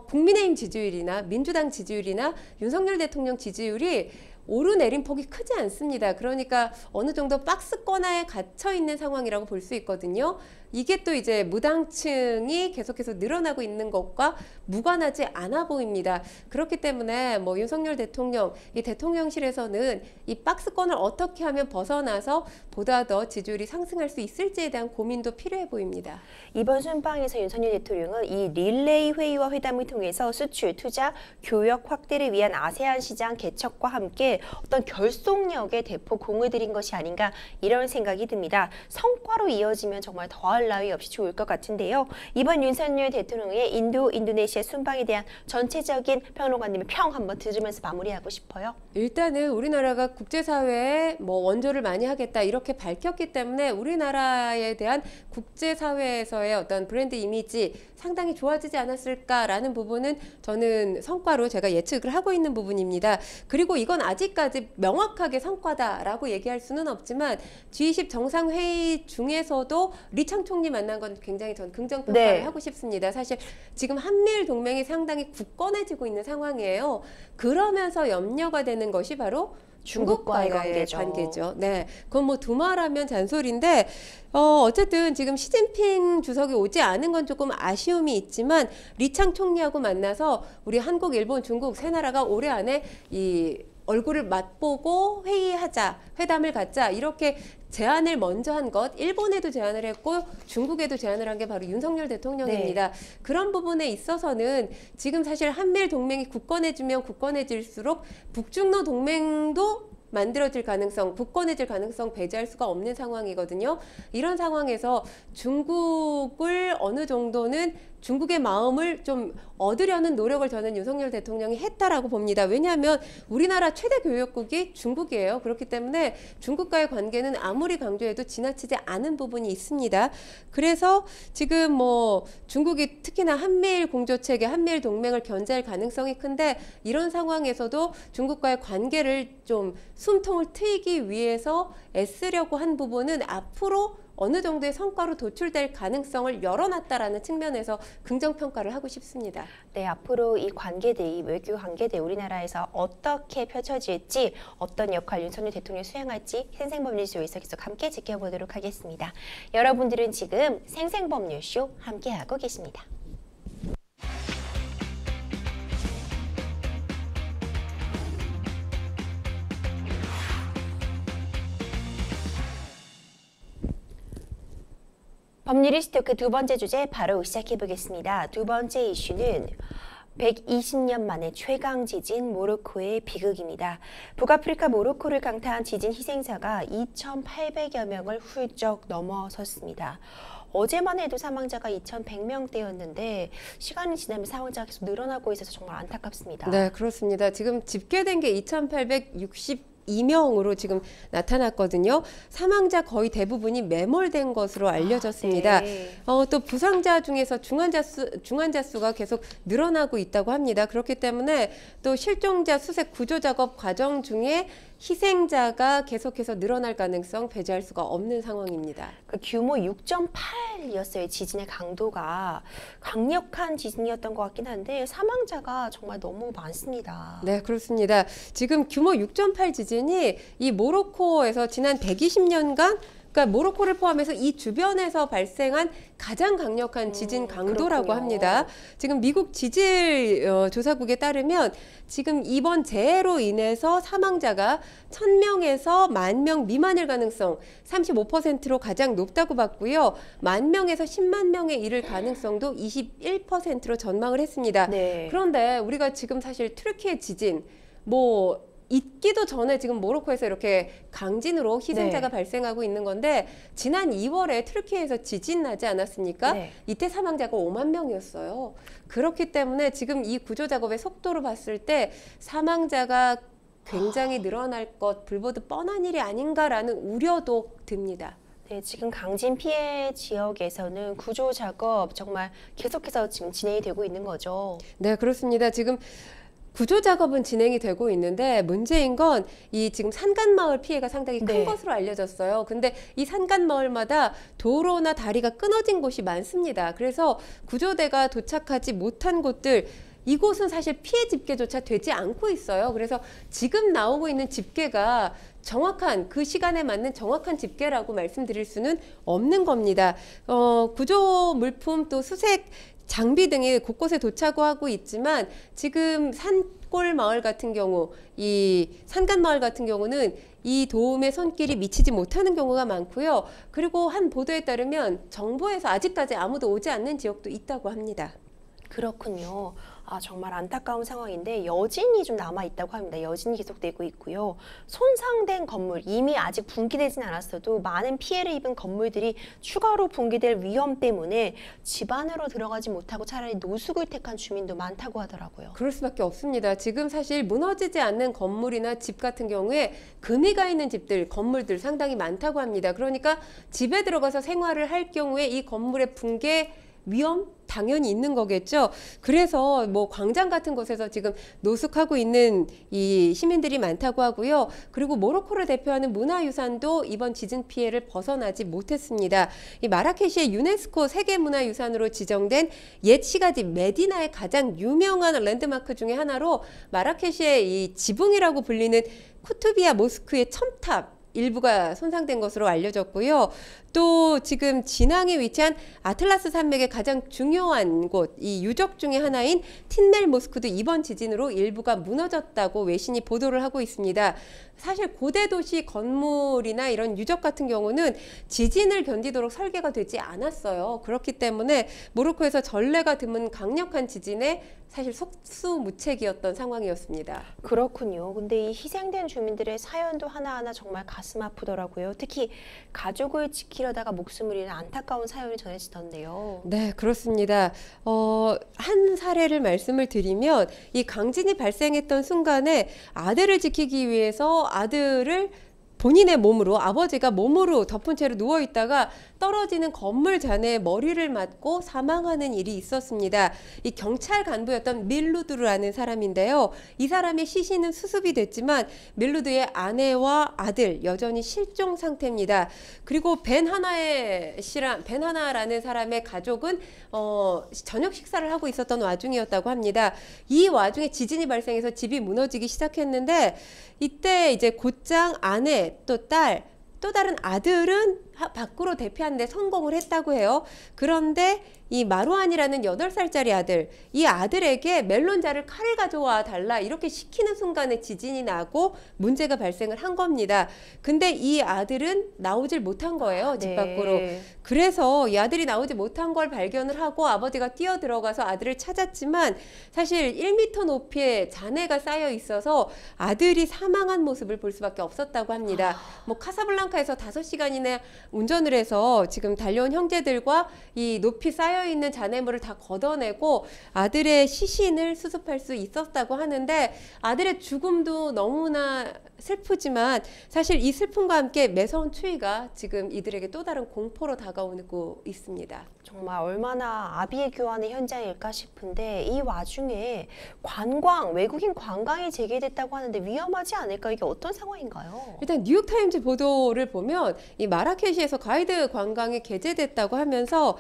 [SPEAKER 2] 국민의힘 지지율이나 민주당 지지율이나 윤석열 대통령 지지율이 오르내린 폭이 크지 않습니다. 그러니까 어느 정도 박스권에 갇혀 있는 상황이라고 볼 수 있거든요. 이게 또 이제 무당층이 계속해서 늘어나고 있는 것과 무관하지 않아 보입니다. 그렇기 때문에 윤석열 대통령, 이 대통령실에서는 이 박스권을 어떻게 하면 벗어나서 보다 더 지지율이 상승할 수 있을지에 대한 고민도 필요해 보입니다.
[SPEAKER 1] 이번 순방에서 윤석열 대통령은 이 릴레이 회의와 회담을 통해서 수출, 투자, 교역 확대를 위한 아세안 시장 개척과 함께 어떤 결속력에 대폭 공을 들인 것이 아닌가 이런 생각이 듭니다. 성과로 이어지면 정말 더할 나위 없이 좋을 것 같은데요. 이번 윤석열 대통령의 인도네시아 순방에 대한 전체적인 평론가님의 평 한번 들으면서 마무리하고 싶어요.
[SPEAKER 2] 일단은 우리나라가 국제사회에 원조를 많이 하겠다 이렇게 밝혔기 때문에 우리나라에 대한 국제사회에서의 어떤 브랜드 이미지 상당히 좋아지지 않았을까라는 부분은 저는 성과로 제가 예측을 하고 있는 부분입니다. 그리고 이건 아직까지 명확하게 성과다라고 얘기할 수는 없지만 G20 정상회의 중에서도 리창 총리 만난 건 굉장히 전 긍정평가를
[SPEAKER 1] 네.
[SPEAKER 2] 하고 싶습니다. 사실 지금 한미일 동맹이 상당히 굳건해지고 있는 상황이에요. 그러면서 염려가 되는 것이 바로 중국과의 관계죠. 네, 그건 두말하면 잔소리인데 어쨌든 지금 시진핑 주석이 오지 않은 건 조금 아쉬움이 있지만 리창 총리하고 만나서 우리 한국, 일본, 중국 세 나라가 올해 안에 이 얼굴을 맛보고 회의하자, 회담을 갖자 이렇게 제안을 먼저 한 것, 일본에도 제안을 했고 중국에도 제안을 한 게 바로 윤석열 대통령입니다.
[SPEAKER 1] 네.
[SPEAKER 2] 그런 부분에 있어서는 지금 사실 한미일 동맹이 굳건해지면 굳건해질수록 북중러 동맹도 만들어질 가능성, 굳건해질 가능성 배제할 수가 없는 상황이거든요. 이런 상황에서 중국을 어느 정도는 중국의 마음을 좀 얻으려는 노력을 저는 윤석열 대통령이 했다라고 봅니다. 왜냐하면 우리나라 최대 교역국이 중국이에요. 그렇기 때문에 중국과의 관계는 아무리 강조해도 지나치지 않은 부분이 있습니다. 그래서 지금 뭐 중국이 특히나 한미일 공조체계, 한미일 동맹을 견제할 가능성이 큰데 이런 상황에서도 중국과의 관계를 좀 숨통을 트이기 위해서 애쓰려고 한 부분은 앞으로 어느 정도의 성과로 도출될 가능성을 열어놨다라는 측면에서 긍정평가를 하고 싶습니다.
[SPEAKER 1] 네, 앞으로 이 관계들, 이 외교 관계들 우리나라에서 어떻게 펼쳐질지, 어떤 역할 윤석열 대통령이 수행할지 생생법률쇼에서 계속 함께 지켜보도록 하겠습니다. 여러분들은 지금 생생법률쇼 함께하고 계십니다. 법률이슈 토크 두 번째 주제 바로 시작해 보겠습니다. 두 번째 이슈는 120년 만에 최강 지진 모로코의 비극입니다. 북아프리카 모로코를 강타한 지진 희생자가 2,800여 명을 훌쩍 넘어섰습니다. 어제만 해도 사망자가 2,100명대였는데 시간이 지나면 사망자가 계속 늘어나고 있어서 정말 안타깝습니다.
[SPEAKER 2] 네, 그렇습니다. 지금 집계된 게 2,862명으로 지금 나타났거든요. 사망자 거의 대부분이 매몰된 것으로 알려졌습니다.
[SPEAKER 1] 네.
[SPEAKER 2] 또 부상자 중에서 중환자 수가 계속 늘어나고 있다고 합니다. 그렇기 때문에 또 실종자 수색 구조 작업 과정 중에 희생자가 계속해서 늘어날 가능성 배제할 수가 없는 상황입니다.
[SPEAKER 1] 그 규모 6.8이었어요. 지진의 강도가 강력한 지진이었던 것 같긴 한데 사망자가 정말 너무 많습니다.
[SPEAKER 2] 네, 그렇습니다. 지금 규모 6.8 지진이 이 모로코에서 지난 120년간 그러니까 모로코를 포함해서 이 주변에서 발생한 가장 강력한 지진 강도라고
[SPEAKER 1] 그렇군요.
[SPEAKER 2] 합니다. 지금 미국 지질 조사국에 따르면 지금 이번 재해로 인해서 사망자가 1,000명에서 10,000명 미만일 가능성 35%로 가장 높다고 봤고요. 10,000명에서 10만 명에 이를 가능성도 21%로 전망을 했습니다.
[SPEAKER 1] 네.
[SPEAKER 2] 그런데 우리가 지금 사실 튀르키예 지진 있기도 전에 지금 모로코에서 이렇게 강진으로 희생자가 발생하고 있는 건데 지난 2월에 튀르키예에서 지진 나지 않았습니까?
[SPEAKER 1] 네.
[SPEAKER 2] 이때 사망자가 5만 명이었어요. 그렇기 때문에 지금 이 구조 작업의 속도로 봤을 때 사망자가 굉장히 늘어날 것 불보듯 뻔한 일이 아닌가라는 우려도 듭니다.
[SPEAKER 1] 네, 지금 강진 피해 지역에서는 구조 작업 정말 계속해서 지금 진행이 되고 있는 거죠.
[SPEAKER 2] 네, 그렇습니다. 지금 구조 작업은 진행이 되고 있는데 문제인 건 이 지금 산간마을 피해가 상당히 큰
[SPEAKER 1] 네.
[SPEAKER 2] 것으로 알려졌어요. 근데 이 산간마을마다 도로나 다리가 끊어진 곳이 많습니다. 그래서 구조대가 도착하지 못한 곳들 이곳은 사실 피해 집계조차 되지 않고 있어요. 그래서 지금 나오고 있는 집계가 정확한 그 시간에 맞는 정확한 집계라고 말씀드릴 수는 없는 겁니다. 구조 물품 또 수색 장비 등이 곳곳에 도착하고 있지만 지금 산골 마을 같은 경우, 이 산간 마을 같은 경우는 이 도움의 손길이 미치지 못하는 경우가 많고요. 그리고 한 보도에 따르면 정부에서 아직까지 아무도 오지 않는 지역도 있다고 합니다.
[SPEAKER 1] 그렇군요. 정말 안타까운 상황인데 여진이 좀 남아있다고 합니다. 여진이 계속되고 있고요. 손상된 건물, 이미 아직 붕괴되진 않았어도 많은 피해를 입은 건물들이 추가로 붕괴될 위험 때문에 집 안으로 들어가지 못하고 차라리 노숙을 택한 주민도 많다고 하더라고요.
[SPEAKER 2] 그럴 수밖에 없습니다. 지금 사실 무너지지 않는 건물이나 집 같은 경우에 금이 가 있는 집들, 건물들 상당히 많다고 합니다. 그러니까 집에 들어가서 생활을 할 경우에 이 건물의 붕괴 위험 당연히 있는 거겠죠. 그래서 뭐 광장 같은 곳에서 지금 노숙하고 있는 이 시민들이 많다고 하고요. 그리고 모로코를 대표하는 문화유산도 이번 지진 피해를 벗어나지 못했습니다. 이 마라케시의 유네스코 세계문화유산으로 지정된 옛 시가지 메디나의 가장 유명한 랜드마크 중에 하나로 마라케시의 이 지붕이라고 불리는 쿠투비아 모스크의 첨탑 일부가 손상된 것으로 알려졌고요. 또 지금 진앙에 위치한 아틀라스 산맥의 가장 중요한 곳, 이 유적 중의 하나인 틴넬 모스크도 이번 지진으로 일부가 무너졌다고 외신이 보도를 하고 있습니다. 사실 고대 도시 건물이나 이런 유적 같은 경우는 지진을 견디도록 설계가 되지 않았어요. 그렇기 때문에 모로코에서 전례가 드문 강력한 지진에 사실 속수무책이었던 상황이었습니다.
[SPEAKER 1] 그렇군요. 근데 이 희생된 주민들의 사연도 하나하나 정말 가슴 아프더라고요. 특히 가족을 지키고 지키려다가 목숨을 잃은 안타까운 사연이 전해지던데요.
[SPEAKER 2] 네, 그렇습니다. 한 사례를 말씀을 드리면 이 강진이 발생했던 순간에 아들을 지키기 위해서 아들을 본인의 몸으로, 아버지가 몸으로 덮은 채로 누워 있다가 떨어지는 건물 잔해에 머리를 맞고 사망하는 일이 있었습니다. 이 경찰 간부였던 밀루드라는 사람인데요. 이 사람의 시신은 수습이 됐지만 밀루드의 아내와 아들 여전히 실종 상태입니다. 그리고 벤 하나라는 사람의 가족은 저녁 식사를 하고 있었던 와중이었다고 합니다. 이 와중에 지진이 발생해서 집이 무너지기 시작했는데 이때 이제 곧장 아내 또 딸, 또 다른 아들은 밖으로 대피하는데 성공을 했다고 해요. 그런데 이 마루안이라는 8살짜리 아들, 이 아들에게 멜론자를 칼을 가져와 달라 이렇게 시키는 순간에 지진이 나고 문제가 발생을 한 겁니다. 근데 이 아들은 나오질 못한 거예요, 집 밖으로. 그래서 이 아들이 나오지 못한 걸 발견을 하고 아버지가 뛰어 들어가서 아들을 찾았지만 사실 1m 높이의 잔해가 쌓여 있어서 아들이 사망한 모습을 볼 수밖에 없었다고 합니다. 뭐 카사블랑카에서 5시간이나 운전을 해서 지금 달려온 형제들과 이 높이 쌓여 있는 잔해물을 다 걷어내고 아들의 시신을 수습할 수 있었다고 하는데 아들의 죽음도 너무나 슬프지만 사실 이 슬픔과 함께 매서운 추위가 지금 이들에게 또 다른 공포로 다가오고 있습니다.
[SPEAKER 1] 정말 얼마나 아비의 교환의 현장일까 싶은데 이 와중에 외국인 관광이 재개됐다고 하는데 위험하지 않을까? 이게 어떤 상황인가요?
[SPEAKER 2] 일단 뉴욕타임즈 보도를 보면 이 마라케시에서 가이드 관광이 개재됐다고 하면서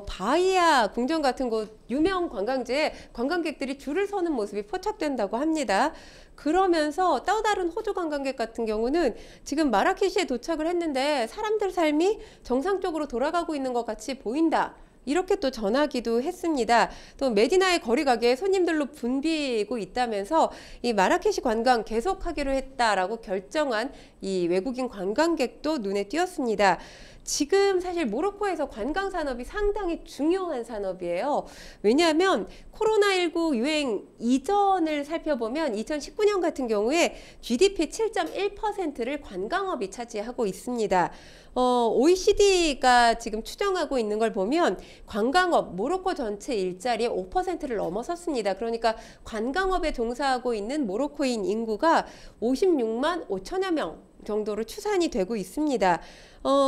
[SPEAKER 2] 바이아 궁전 같은 곳 유명 관광지에 관광객들이 줄을 서는 모습이 포착된다고 합니다. 그러면서 또 다른 호주 관광객 같은 경우는 지금 마라케시에 도착을 했는데 사람들 삶이 정상적으로 돌아가고 있는 것 같이 보인다. 이렇게 또 전하기도 했습니다. 또 메디나의 거리 가게에 손님들로 붐비고 있다면서 이 마라케시 관광 계속하기로 했다라고 결정한 이 외국인 관광객도 눈에 띄었습니다. 지금 사실 모로코에서 관광 산업이 상당히 중요한 산업이에요. 왜냐하면 코로나19 유행 이전을 살펴보면 2019년 같은 경우에 GDP 7.1%를 관광업이 차지하고 있습니다. OECD가 지금 추정하고 있는 걸 보면 관광업, 모로코 전체 일자리의 5%를 넘어섰습니다. 그러니까 관광업에 종사하고 있는 모로코인 인구가 56만 5천여 명 정도로 추산이 되고 있습니다.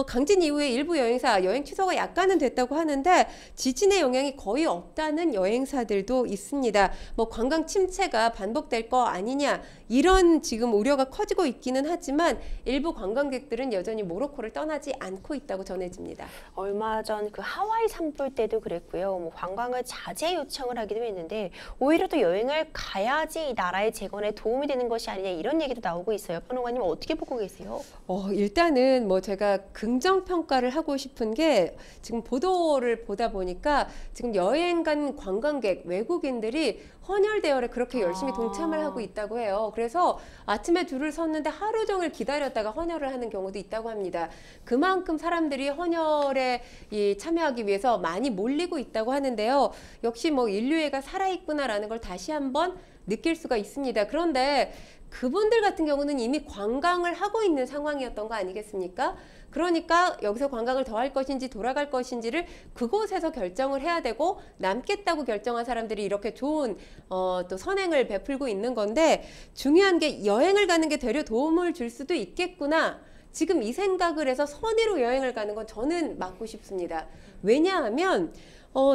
[SPEAKER 2] 강진 이후에 일부 여행사 여행 취소가 약간은 됐다고 하는데 지진의 영향이 거의 없다는 여행사들도 있습니다. 뭐 관광 침체가 반복될 거 아니냐 이런 지금 우려가 커지고 있기는 하지만 일부 관광객들은 여전히 모로코를 떠나지 않고 있다고 전해집니다.
[SPEAKER 1] 얼마 전 그 하와이 산불 때도 그랬고요. 뭐 관광을 자제 요청을 하기도 했는데 오히려 또 여행을 가야지 이 나라의 재건에 도움이 되는 것이 아니냐 이런 얘기도 나오고 있어요. 평론가님 어떻게 보고 계세요?
[SPEAKER 2] 일단은 뭐 제가 긍정 평가를 하고 싶은 게 지금 보도를 보다 보니까 지금 여행 간 관광객 외국인들이 헌혈 대열에 그렇게 열심히 동참을 하고 있다고 해요. 그래서 아침에 줄을 섰는데 하루 종일 기다렸다가 헌혈을 하는 경우도 있다고 합니다. 그만큼 사람들이 헌혈에 참여하기 위해서 많이 몰리고 있다고 하는데요. 역시 뭐 인류애가 살아있구나라는 걸 다시 한번 느낄 수가 있습니다. 그런데 그분들 같은 경우는 이미 관광을 하고 있는 상황이었던 거 아니겠습니까? 그러니까 여기서 관광을 더 할 것인지 돌아갈 것인지를 그곳에서 결정을 해야 되고 남겠다고 결정한 사람들이 이렇게 좋은 또 선행을 베풀고 있는 건데 중요한 게 여행을 가는 게 되려 도움을 줄 수도 있겠구나. 지금 이 생각을 해서 선의로 여행을 가는 건 저는 막고 싶습니다. 왜냐하면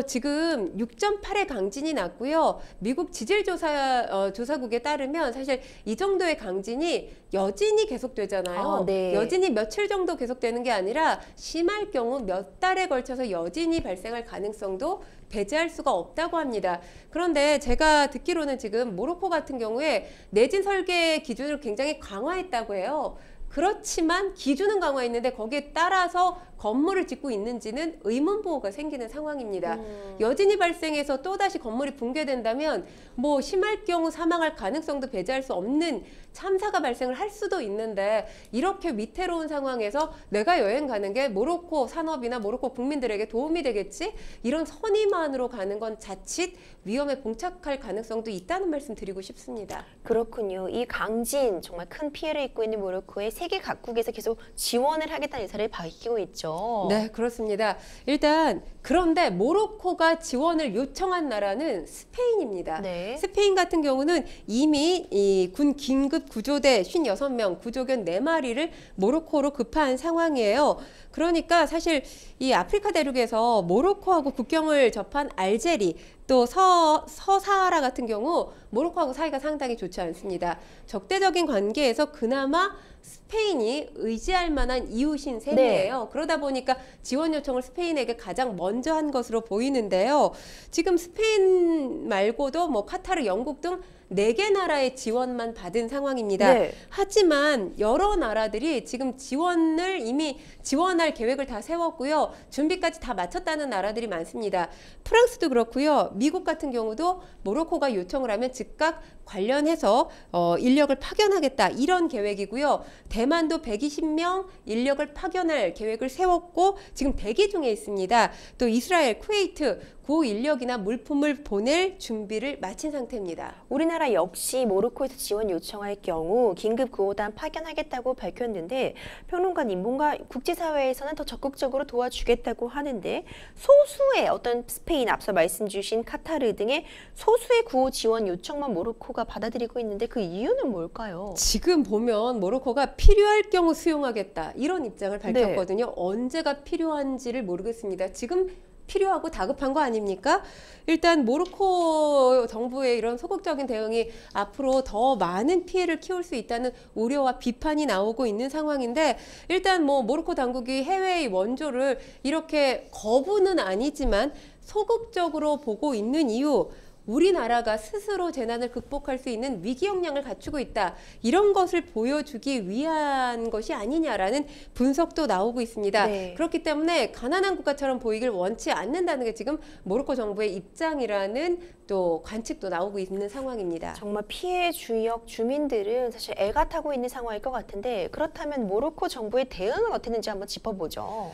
[SPEAKER 2] 지금 6.8의 강진이 났고요. 미국 지질조사국에 따르면 사실 이 정도의 강진이 여진이 계속되잖아요.
[SPEAKER 1] 네.
[SPEAKER 2] 여진이 며칠 정도 계속되는 게 아니라 심할 경우 몇 달에 걸쳐서 여진이 발생할 가능성도 배제할 수가 없다고 합니다. 그런데 제가 듣기로는 지금 모로코 같은 경우에 내진 설계 기준을 굉장히 강화했다고 해요. 그렇지만 기준은 강화했는데 거기에 따라서 건물을 짓고 있는지는 의문부호가 생기는 상황입니다. 여진이 발생해서 또다시 건물이 붕괴된다면 뭐 심할 경우 사망할 가능성도 배제할 수 없는 참사가 발생을 할 수도 있는데 이렇게 위태로운 상황에서 내가 여행 가는 게 모로코 산업이나 모로코 국민들에게 도움이 되겠지? 이런 선의만으로 가는 건 자칫 위험에 봉착할 가능성도 있다는 말씀 드리고 싶습니다.
[SPEAKER 1] 그렇군요. 이 강진 정말 큰 피해를 입고 있는 모로코에 세계 각국에서 계속 지원을 하겠다는 의사를 밝히고 있죠.
[SPEAKER 2] 네, 그렇습니다. 일단 그런데 모로코가 지원을 요청한 나라는 스페인입니다.
[SPEAKER 1] 네.
[SPEAKER 2] 스페인 같은 경우는 이미 이 군 긴급 구조대 56명, 구조견 4마리를 모로코로 급파한 상황이에요. 그러니까 사실 이 아프리카 대륙에서 모로코하고 국경을 접한 알제리 또 서사하라 같은 경우 모로코하고 사이가 상당히 좋지 않습니다. 적대적인 관계에서 그나마 스페인이 의지할 만한 이웃인 셈이에요. 네. 그러다 보니까 지원 요청을 스페인에게 가장 먼저 한 것으로 보이는데요. 지금 스페인 말고도 뭐 카타르, 영국 등 4개 나라의 지원만 받은 상황입니다. 네. 하지만 여러 나라들이 지금 지원을 이미 지원할 계획을 다 세웠고요. 준비까지 다 마쳤다는 나라들이 많습니다. 프랑스도 그렇고요. 미국 같은 경우도 모로코가 요청을 하면 즉각 관련해서 인력을 파견하겠다 이런 계획이고요. 대만도 120명 인력을 파견할 계획을 세웠고 지금 대기 중에 있습니다. 또 이스라엘, 쿠웨이트 그 인력이나 물품을 보낼 준비를 마친 상태입니다.
[SPEAKER 1] 우리나라 역시 모로코에서 지원 요청할 경우 긴급 구호단 파견하겠다고 밝혔는데 평론가님 뭔가 국제사회에서는 더 적극적으로 도와주겠다고 하는데 소수의 어떤 스페인 앞서 말씀 주신 카타르 등의 소수의 구호 지원 요청만 모로코가 받아들이고 있는데 그 이유는 뭘까요?
[SPEAKER 2] 지금 보면 모로코가 필요할 경우 수용하겠다 이런 입장을 밝혔거든요. 네. 언제가 필요한지를 모르겠습니다. 지금 필요하고 다급한 거 아닙니까? 일단 모로코 정부의 이런 소극적인 대응이 앞으로 더 많은 피해를 키울 수 있다는 우려와 비판이 나오고 있는 상황인데 일단 뭐 모로코 당국이 해외의 원조를 이렇게 거부는 아니지만 소극적으로 보고 있는 이유 우리나라가 스스로 재난을 극복할 수 있는 위기 역량을 갖추고 있다. 이런 것을 보여주기 위한 것이 아니냐라는 분석도 나오고 있습니다. 네. 그렇기 때문에 가난한 국가처럼 보이길 원치 않는다는 게 지금 모로코 정부의 입장이라는 또 관측도 나오고 있는 상황입니다.
[SPEAKER 1] 정말 피해 주역 주민들은 사실 애가 타고 있는 상황일 것 같은데 그렇다면 모로코 정부의 대응은 어땠는지 한번 짚어보죠.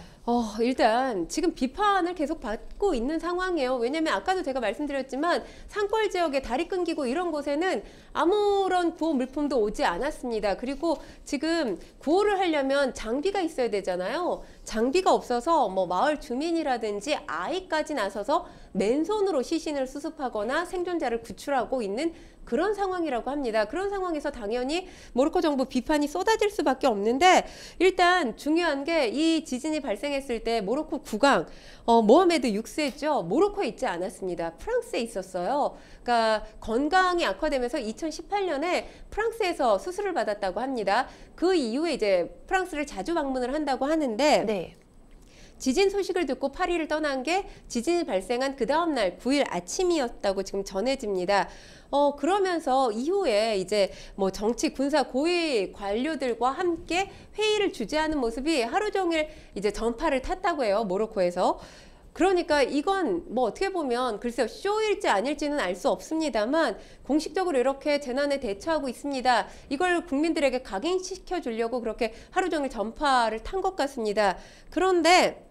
[SPEAKER 2] 일단 지금 비판을 계속 받고 있는 상황이에요. 왜냐하면 아까도 제가 말씀드렸지만 산골 지역에 다리 끊기고 이런 곳에는 아무런 구호 물품도 오지 않았습니다. 그리고 지금 구호를 하려면 장비가 있어야 되잖아요. 장비가 없어서 뭐 마을 주민이라든지 아이까지 나서서 맨손으로 시신을 수습하거나 생존자를 구출하고 있는 그런 상황이라고 합니다. 그런 상황에서 당연히 모로코 정부 비판이 쏟아질 수밖에 없는데 일단 중요한 게 이 지진이 발생했을 때 모로코 국왕 모하메드 6세죠. 모로코에 있지 않았습니다. 프랑스에 있었어요. 그러니까 건강이 악화되면서 2018년에 프랑스에서 수술을 받았다고 합니다. 그 이후에 이제 프랑스를 자주 방문을 한다고 하는데 네. 지진 소식을 듣고 파리를 떠난 게 지진이 발생한 그 다음 날 9일 아침이었다고 지금 전해집니다. 그러면서 이후에 이제 뭐 정치, 군사, 고위 관료들과 함께 회의를 주재하는 모습이 하루 종일 이제 전파를 탔다고 해요. 모로코에서. 그러니까 이건 뭐 어떻게 보면 글쎄요 쇼일지 아닐지는 알 수 없습니다만 공식적으로 이렇게 재난에 대처하고 있습니다. 이걸 국민들에게 각인시켜 주려고 그렇게 하루 종일 전파를 탄 것 같습니다. 그런데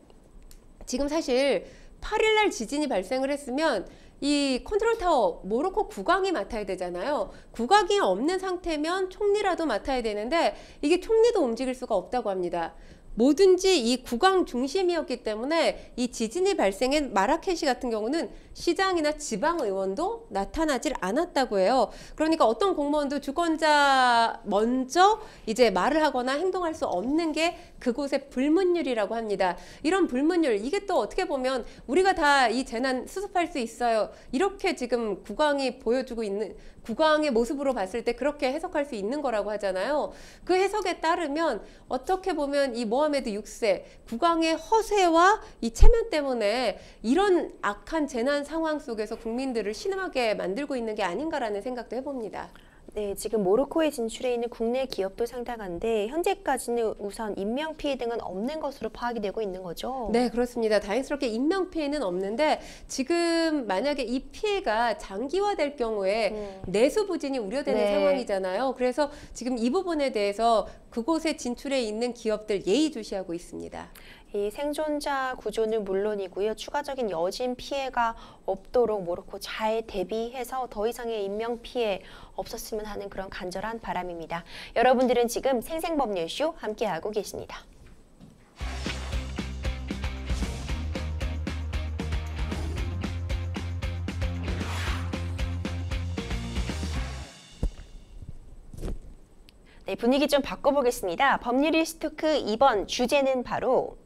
[SPEAKER 2] 지금 사실 8일날 지진이 발생을 했으면 이 컨트롤 타워 모로코 국왕이 맡아야 되잖아요. 국왕이 없는 상태면 총리라도 맡아야 되는데 이게 총리도 움직일 수가 없다고 합니다. 뭐든지 이 국왕 중심이었기 때문에 이 지진이 발생한 마라케시 같은 경우는 시장이나 지방의원도 나타나질 않았다고 해요. 그러니까 어떤 공무원도 주권자 먼저 이제 말을 하거나 행동할 수 없는 게 그곳의 불문율이라고 합니다. 이런 불문율, 이게 또 어떻게 보면 우리가 다 이 재난 수습할 수 있어요. 이렇게 지금 국왕이 보여주고 있는, 국왕의 모습으로 봤을 때 그렇게 해석할 수 있는 거라고 하잖아요. 그 해석에 따르면 어떻게 보면 이 모하메드 6세 국왕의 허세와 이 체면 때문에 이런 악한 재난 상황 속에서 국민들을 신음하게 만들고 있는 게 아닌가라는 생각도 해봅니다.
[SPEAKER 1] 네, 지금 모로코에 진출해 있는 국내 기업도 상당한데 현재까지는 우선 인명피해 등은 없는 것으로 파악이 되고 있는 거죠?
[SPEAKER 2] 네, 그렇습니다. 다행스럽게 인명피해는 없는데 지금 만약에 이 피해가 장기화될 경우에 내수 부진이 우려되는 상황이잖아요. 그래서 지금 이 부분에 대해서 그곳에 진출해 있는 기업들 예의주시하고 있습니다.
[SPEAKER 1] 이 생존자 구조는 물론이고요. 추가적인 여진 피해가 없도록 모로코 잘 대비해서 더 이상의 인명 피해 없었으면 하는 그런 간절한 바람입니다. 여러분들은 지금 생생법률쇼 함께하고 계십니다. 네, 분위기 좀 바꿔보겠습니다. 법률리스토크 이번 주제는 바로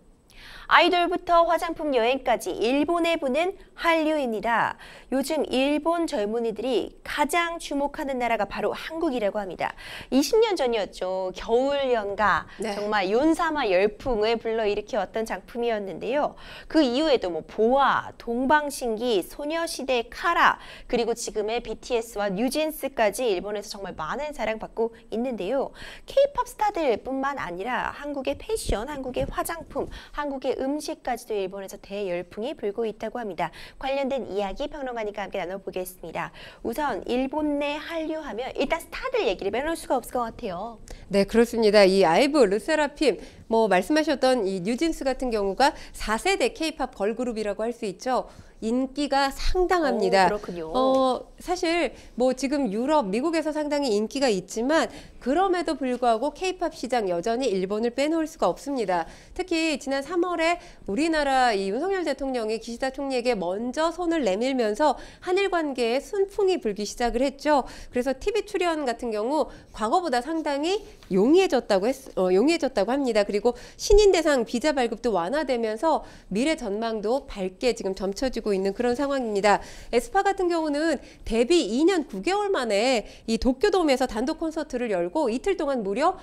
[SPEAKER 1] 아이돌부터 화장품 여행까지 일본에 부는 한류입니다. 요즘 일본 젊은이들이 가장 주목하는 나라가 바로 한국이라고 합니다. 20년 전이었죠. 겨울 연가,
[SPEAKER 2] 네.
[SPEAKER 1] 정말 윤사마 열풍을 불러일으켜왔던 작품이었는데요. 그 이후에도 뭐 보아, 동방신기, 소녀시대 카라, 그리고 지금의 BTS와 뉴진스까지 일본에서 정말 많은 사랑받고 있는데요. K-팝 스타들뿐만 아니라 한국의 패션, 한국의 화장품, 한국의 음식까지도 일본에서 대열풍이 불고 있다고 합니다. 관련된 이야기 평론가님과 함께 나눠보겠습니다. 우선 일본 내 한류하면 일단 스타들 얘기를 빼놓을 수가 없을 것 같아요.
[SPEAKER 2] 네, 그렇습니다. 이 아이브, 르세라핌, 뭐 말씀하셨던 이 뉴진스 같은 경우가 4세대 K-팝 걸그룹이라고 할 수 있죠. 인기가 상당합니다.
[SPEAKER 1] 그렇군요.
[SPEAKER 2] 사실 뭐 지금 유럽, 미국에서 상당히 인기가 있지만 그럼에도 불구하고 K-팝 시장 여전히 일본을 빼놓을 수가 없습니다. 특히 지난 3월에 우리나라 이 윤석열 대통령이 기시다 총리에게 먼저 손을 내밀면서 한일 관계에 순풍이 불기 시작을 했죠. 그래서 TV 출연 같은 경우 과거보다 상당히 용이해졌다고 합니다. 그리고 신인 대상 비자 발급도 완화되면서 미래 전망도 밝게 지금 점쳐지고 있는 그런 상황입니다. 에스파 같은 경우는 데뷔 2년 9개월 만에 이 도쿄돔에서 단독 콘서트를 열고 이틀 동안 무려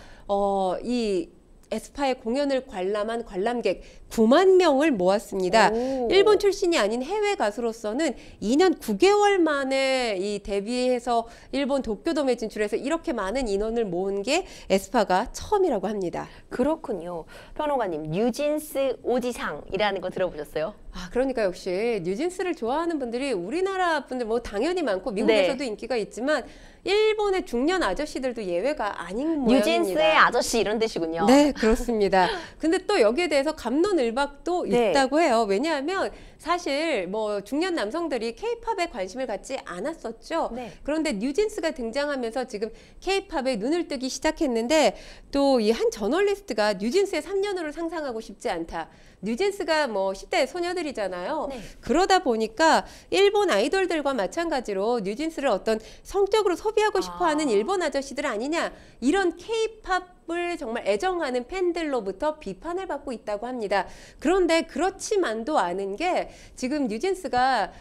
[SPEAKER 2] 이 에스파의 공연을 관람한 관람객 9만 명을 모았습니다.
[SPEAKER 1] 오.
[SPEAKER 2] 일본 출신이 아닌 해외 가수로서는 2년 9개월 만에 이 데뷔해서 일본 도쿄돔에 진출해서 이렇게 많은 인원을 모은 게 에스파가 처음이라고 합니다.
[SPEAKER 1] 그렇군요. 평론가님, 뉴진스 오지상이라는 거 들어보셨어요?
[SPEAKER 2] 그러니까 역시 뉴진스를 좋아하는 분들이 우리나라 분들 뭐 당연히 많고 미국에서도 인기가 있지만 일본의 중년 아저씨들도 예외가 아닌 모양입니다.
[SPEAKER 1] 뉴진스의 아저씨 이런 뜻이군요.
[SPEAKER 2] 네, 그렇습니다. 근데 또 여기에 대해서 갑론을박도 있다고 해요. 왜냐하면 사실 뭐 중년 남성들이 K-팝에 관심을 갖지 않았었죠.
[SPEAKER 1] 네.
[SPEAKER 2] 그런데 뉴진스가 등장하면서 지금 K-팝에 눈을 뜨기 시작했는데 또 이 한 저널리스트가 뉴진스의 3년후를 상상하고 싶지 않다. 뉴진스가 뭐 10대 소녀들이잖아요.
[SPEAKER 1] 네.
[SPEAKER 2] 그러다 보니까 일본 아이돌들과 마찬가지로 뉴진스를 어떤 성적으로 소비하고 싶어하는 일본 아저씨들 아니냐, 이런 K-팝을 정말 애정하는 팬들로부터 비판을 받고 있다고 합니다. 그런데 그렇지만도 않은 게 지금 뉴진스가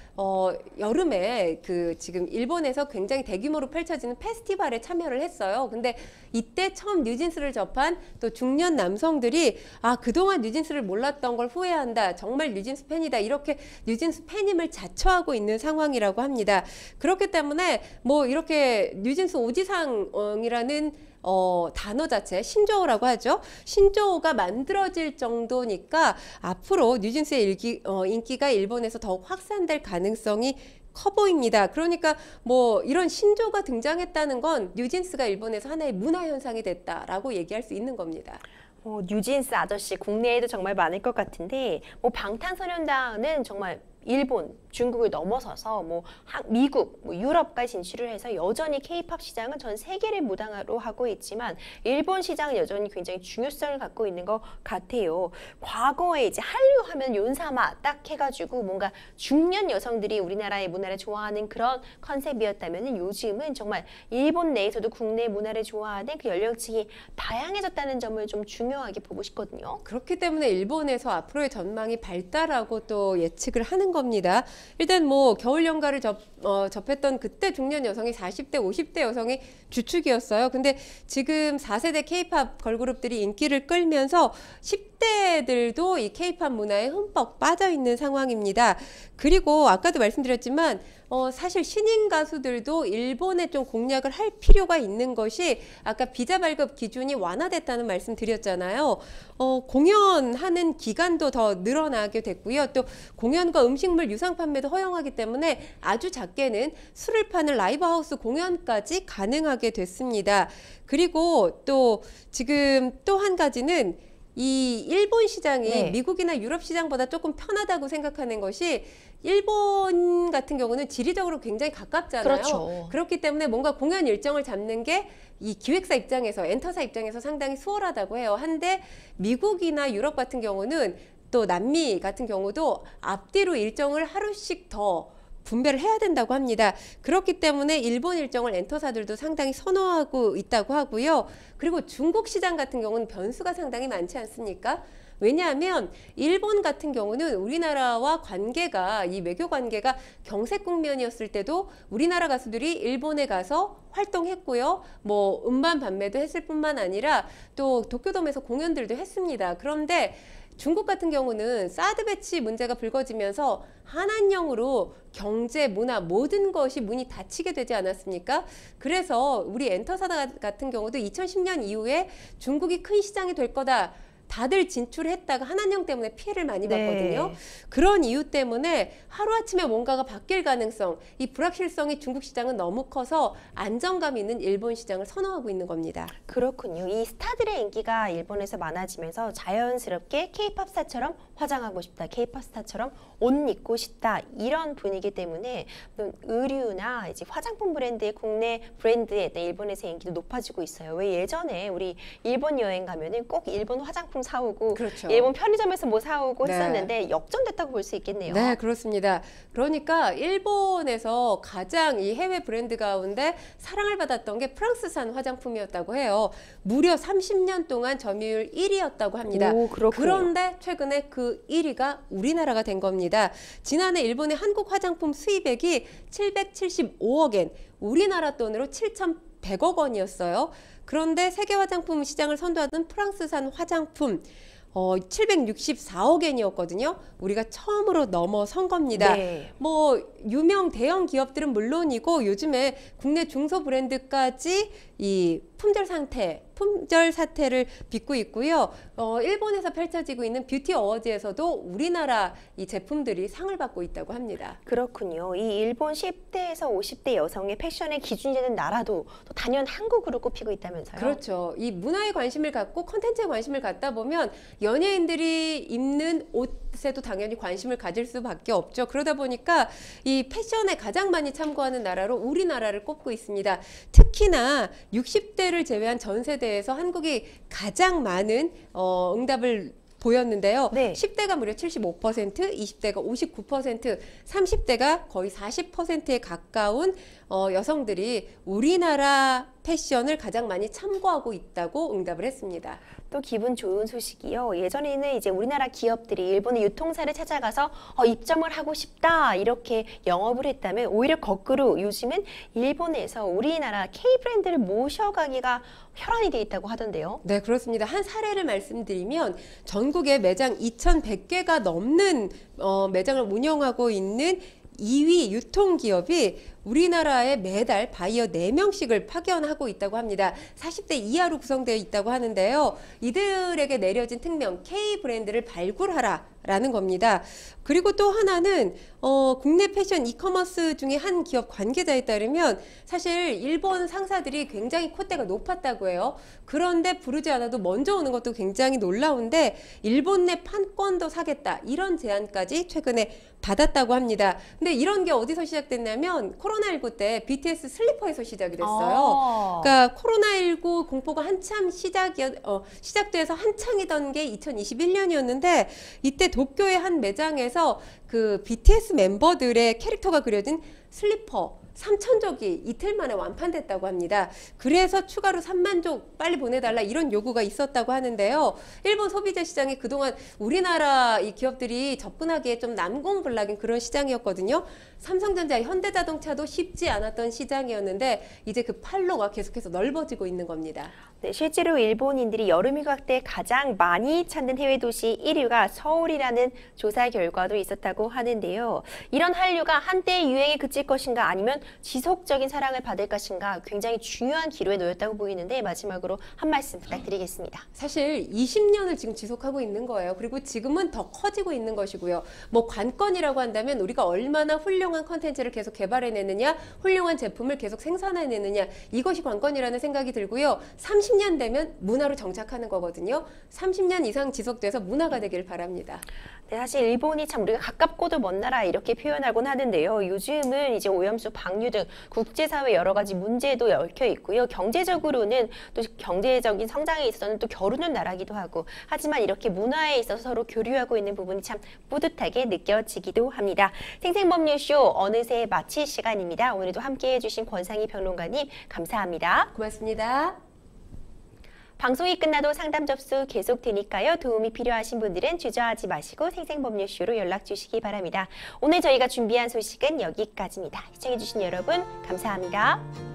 [SPEAKER 2] 여름에 그 지금 일본에서 굉장히 대규모로 펼쳐지는 페스티벌에 참여를 했어요. 근데 이때 처음 뉴진스를 접한 또 중년 남성들이 그동안 뉴진스를 몰랐던 걸 후회한다. 정말 뉴진스 팬이다. 이렇게 뉴진스 팬임을 자처하고 있는 상황이라고 합니다. 그렇기 때문에 뭐 이렇게 뉴진스 오지상이라는 단어 자체, 신조어라고 하죠. 신조어가 만들어질 정도니까 앞으로 뉴진스의 인기가 일본에서 더욱 확산될 가능성이 커 보입니다. 그러니까 뭐 이런 신조어가 등장했다는 건 뉴진스가 일본에서 하나의 문화 현상이 됐다라고 얘기할 수 있는 겁니다.
[SPEAKER 1] 뉴진스 아저씨 국내에도 정말 많을 것 같은데 뭐 방탄소년단은 정말 일본, 중국을 넘어서서 뭐 미국, 뭐 유럽까지 진출을 해서 여전히 K-팝 시장은 전 세계를 무당으로 하고 있지만 일본 시장은 여전히 굉장히 중요성을 갖고 있는 것 같아요. 과거에 이제 한류 하면 윤사마 딱 해가지고 뭔가 중년 여성들이 우리나라의 문화를 좋아하는 그런 컨셉이었다면 요즘은 정말 일본 내에서도 국내 문화를 좋아하는 그 연령층이 다양해졌다는 점을 좀 중요하게 보고 싶거든요.
[SPEAKER 2] 그렇기 때문에 일본에서 앞으로의 전망이 밝다라고 또 예측을 하는 겁니다. 일단 뭐 겨울 연가를 접했던 그때 중년 여성이 40대, 50대 여성이 주축이었어요. 근데 지금 4세대 K-팝 걸그룹들이 인기를 끌면서 10대들도 이 K-팝 문화에 흠뻑 빠져 있는 상황입니다. 그리고 아까도 말씀드렸지만 사실 신인 가수들도 일본에 좀 공략을 할 필요가 있는 것이 아까 비자 발급 기준이 완화됐다는 말씀 드렸잖아요. 공연하는 기간도 더 늘어나게 됐고요. 또 공연과 음식물 유상 판매도 허용하기 때문에 아주 작게는 술을 파는 라이브 하우스 공연까지 가능하게 됐습니다. 그리고 또 지금 또 한 가지는 이 일본 시장이
[SPEAKER 1] 네.
[SPEAKER 2] 미국이나 유럽 시장보다 조금 편하다고 생각하는 것이 일본 같은 경우는 지리적으로 굉장히 가깝잖아요.
[SPEAKER 1] 그렇죠.
[SPEAKER 2] 그렇기 때문에 뭔가 공연 일정을 잡는 게 이 기획사 입장에서, 엔터사 입장에서 상당히 수월하다고 해요. 한데 미국이나 유럽 같은 경우는 또 남미 같은 경우도 앞뒤로 일정을 하루씩 더 분배를 해야 된다고 합니다. 그렇기 때문에 일본 일정을 엔터사들도 상당히 선호하고 있다고 하고요. 그리고 중국 시장 같은 경우는 변수가 상당히 많지 않습니까? 왜냐하면 일본 같은 경우는 우리나라와 관계가, 이 외교 관계가 경색 국면이었을 때도 우리나라 가수들이 일본에 가서 활동했고요. 뭐 음반 판매도 했을 뿐만 아니라 또 도쿄돔에서 공연들도 했습니다. 그런데 중국 같은 경우는 사드 배치 문제가 불거지면서 한한령으로 경제, 문화 모든 것이 문이 닫히게 되지 않았습니까? 그래서 우리 엔터사 같은 경우도 2010년 이후에 중국이 큰 시장이 될 거다. 다들 진출했다가 한한령 때문에 피해를 많이 봤거든요.
[SPEAKER 1] 네.
[SPEAKER 2] 그런 이유 때문에 하루아침에 뭔가가 바뀔 가능성, 이 불확실성이 중국 시장은 너무 커서 안정감 있는 일본 시장을 선호하고 있는 겁니다.
[SPEAKER 1] 그렇군요. 이 스타들의 인기가 일본에서 많아지면서 자연스럽게 케이팝 스타처럼 화장하고 싶다, 케이팝 스타처럼 옷 입고 싶다 이런 분위기 때문에 의류나 이제 화장품 브랜드의 국내 브랜드의 일본에서 인기도 높아지고 있어요. 왜 예전에 우리 일본 여행 가면은 꼭 일본 화장품 사오고
[SPEAKER 2] 그렇죠.
[SPEAKER 1] 일본 편의점에서 뭐 사오고
[SPEAKER 2] 네.
[SPEAKER 1] 했었는데 역전됐다고 볼 수 있겠네요.
[SPEAKER 2] 네, 그렇습니다. 그러니까 일본에서 가장 이 해외 브랜드 가운데 사랑을 받았던 게 프랑스산 화장품이었다고 해요. 무려 30년 동안 점유율 1위였다고 합니다.
[SPEAKER 1] 오, 그렇군요.
[SPEAKER 2] 그런데 최근에 그 1위가 우리나라가 된 겁니다. 지난해 일본의 한국 화장품 수입액이 775억 엔, 우리나라 돈으로 7,100억 원이었어요. 그런데 세계 화장품 시장을 선도하던 프랑스산 화장품 764억 엔이었거든요. 우리가 처음으로 넘어선 겁니다.
[SPEAKER 1] 네.
[SPEAKER 2] 뭐 유명 대형 기업들은 물론이고 요즘에 국내 중소 브랜드까지 이 품절 사태를 빚고 있고요. 일본에서 펼쳐지고 있는 뷰티 어워즈에서도 우리나라 이 제품들이 상을 받고 있다고 합니다.
[SPEAKER 1] 그렇군요. 이 일본 10대에서 50대 여성의 패션의 기준이 되는 나라도 또 단연 한국으로 꼽히고 있다면서요?
[SPEAKER 2] 그렇죠. 이 문화에 관심을 갖고 콘텐츠에 관심을 갖다 보면 연예인들이 입는 옷에도 당연히 관심을 가질 수밖에 없죠. 그러다 보니까 이 패션에 가장 많이 참고하는 나라로 우리나라를 꼽고 있습니다. 특히나 60대를 제외한 전 세대에서 한국이 가장 많은 응답을 보였는데요.
[SPEAKER 1] 네.
[SPEAKER 2] 10대가 무려 75%, 20대가 59%, 30대가 거의 40%에 가까운 여성들이 우리나라 패션을 가장 많이 참고하고 있다고 응답을 했습니다.
[SPEAKER 1] 또 기분 좋은 소식이요. 예전에는 이제 우리나라 기업들이 일본의 유통사를 찾아가서 입점을 하고 싶다 이렇게 영업을 했다면 오히려 거꾸로 요즘은 일본에서 우리나라 K 브랜드를 모셔가기가 혈안이 돼 있다고 하던데요.
[SPEAKER 2] 네, 그렇습니다. 한 사례를 말씀드리면 전국에 매장 2,100개가 넘는 매장을 운영하고 있는 2위 유통기업이 우리나라에 매달 바이어 4명씩을 파견하고 있다고 합니다. 40대 이하로 구성되어 있다고 하는데요. 이들에게 내려진 특명 K 브랜드를 발굴하라 라는 겁니다. 그리고 또 하나는 국내 패션 이커머스 중에 한 기업 관계자에 따르면 사실 일본 상사들이 굉장히 콧대가 높았다고 해요. 그런데 부르지 않아도 먼저 오는 것도 굉장히 놀라운데 일본 내 판권도 사겠다 이런 제안까지 최근에 받았다고 합니다. 근데 이런 게 어디서 시작됐냐면 코로나19 때 BTS 슬리퍼에서 시작이 됐어요. 그러니까 코로나19 공포가 한참 시작돼서 한창이던 게 2021년이었는데 이때 도쿄의 한 매장에서 그 BTS 멤버들의 캐릭터가 그려진 슬리퍼 3,000족이 이틀 만에 완판됐다고 합니다. 그래서 추가로 3만 족 빨리 보내달라 이런 요구가 있었다고 하는데요. 일본 소비자 시장이 그동안 우리나라 이 기업들이 접근하기에 좀 난공불락인 그런 시장이었거든요. 삼성전자, 현대자동차도 쉽지 않았던 시장이었는데 이제 그 판로가 계속해서 넓어지고 있는 겁니다.
[SPEAKER 1] 네, 실제로 일본인들이 여름휴가 때 가장 많이 찾는 해외 도시 1위가 서울이라는 조사 결과도 있었다고 하는데요. 이런 한류가 한때 유행에 그칠 것인가 아니면 지속적인 사랑을 받을 것인가 굉장히 중요한 기로에 놓였다고 보이는데 마지막으로 한 말씀 부탁드리겠습니다.
[SPEAKER 2] 사실 20년을 지금 지속하고 있는 거예요. 그리고 지금은 더 커지고 있는 것이고요. 뭐 관건이라고 한다면 우리가 얼마나 훌륭한 컨텐츠를 계속 개발해내느냐, 훌륭한 제품을 계속 생산해내느냐, 이것이 관건이라는 생각이 들고요. 30년 되면 문화로 정착하는 거거든요. 30년 이상 지속돼서 문화가 되길 바랍니다.
[SPEAKER 1] 네, 사실 일본이 참 우리가 가깝고도 먼 나라 이렇게 표현하곤 하는데요. 요즘은 이제 오염수 방류 등 국제사회 여러 가지 문제도 얽혀 있고요. 경제적으로는 또 경제적인 성장에 있어서는 또 겨루는 나라기도 하고 하지만 이렇게 문화에 있어서 서로 교류하고 있는 부분이 참 뿌듯하게 느껴지기도 합니다. 생생법률쇼 어느새 마칠 시간입니다. 오늘도 함께해 주신 권상희 평론가님 감사합니다.
[SPEAKER 2] 고맙습니다.
[SPEAKER 1] 방송이 끝나도 상담 접수 계속되니까요. 도움이 필요하신 분들은 주저하지 마시고 생생법률쇼로 연락 주시기 바랍니다. 오늘 저희가 준비한 소식은 여기까지입니다. 시청해주신 여러분 감사합니다.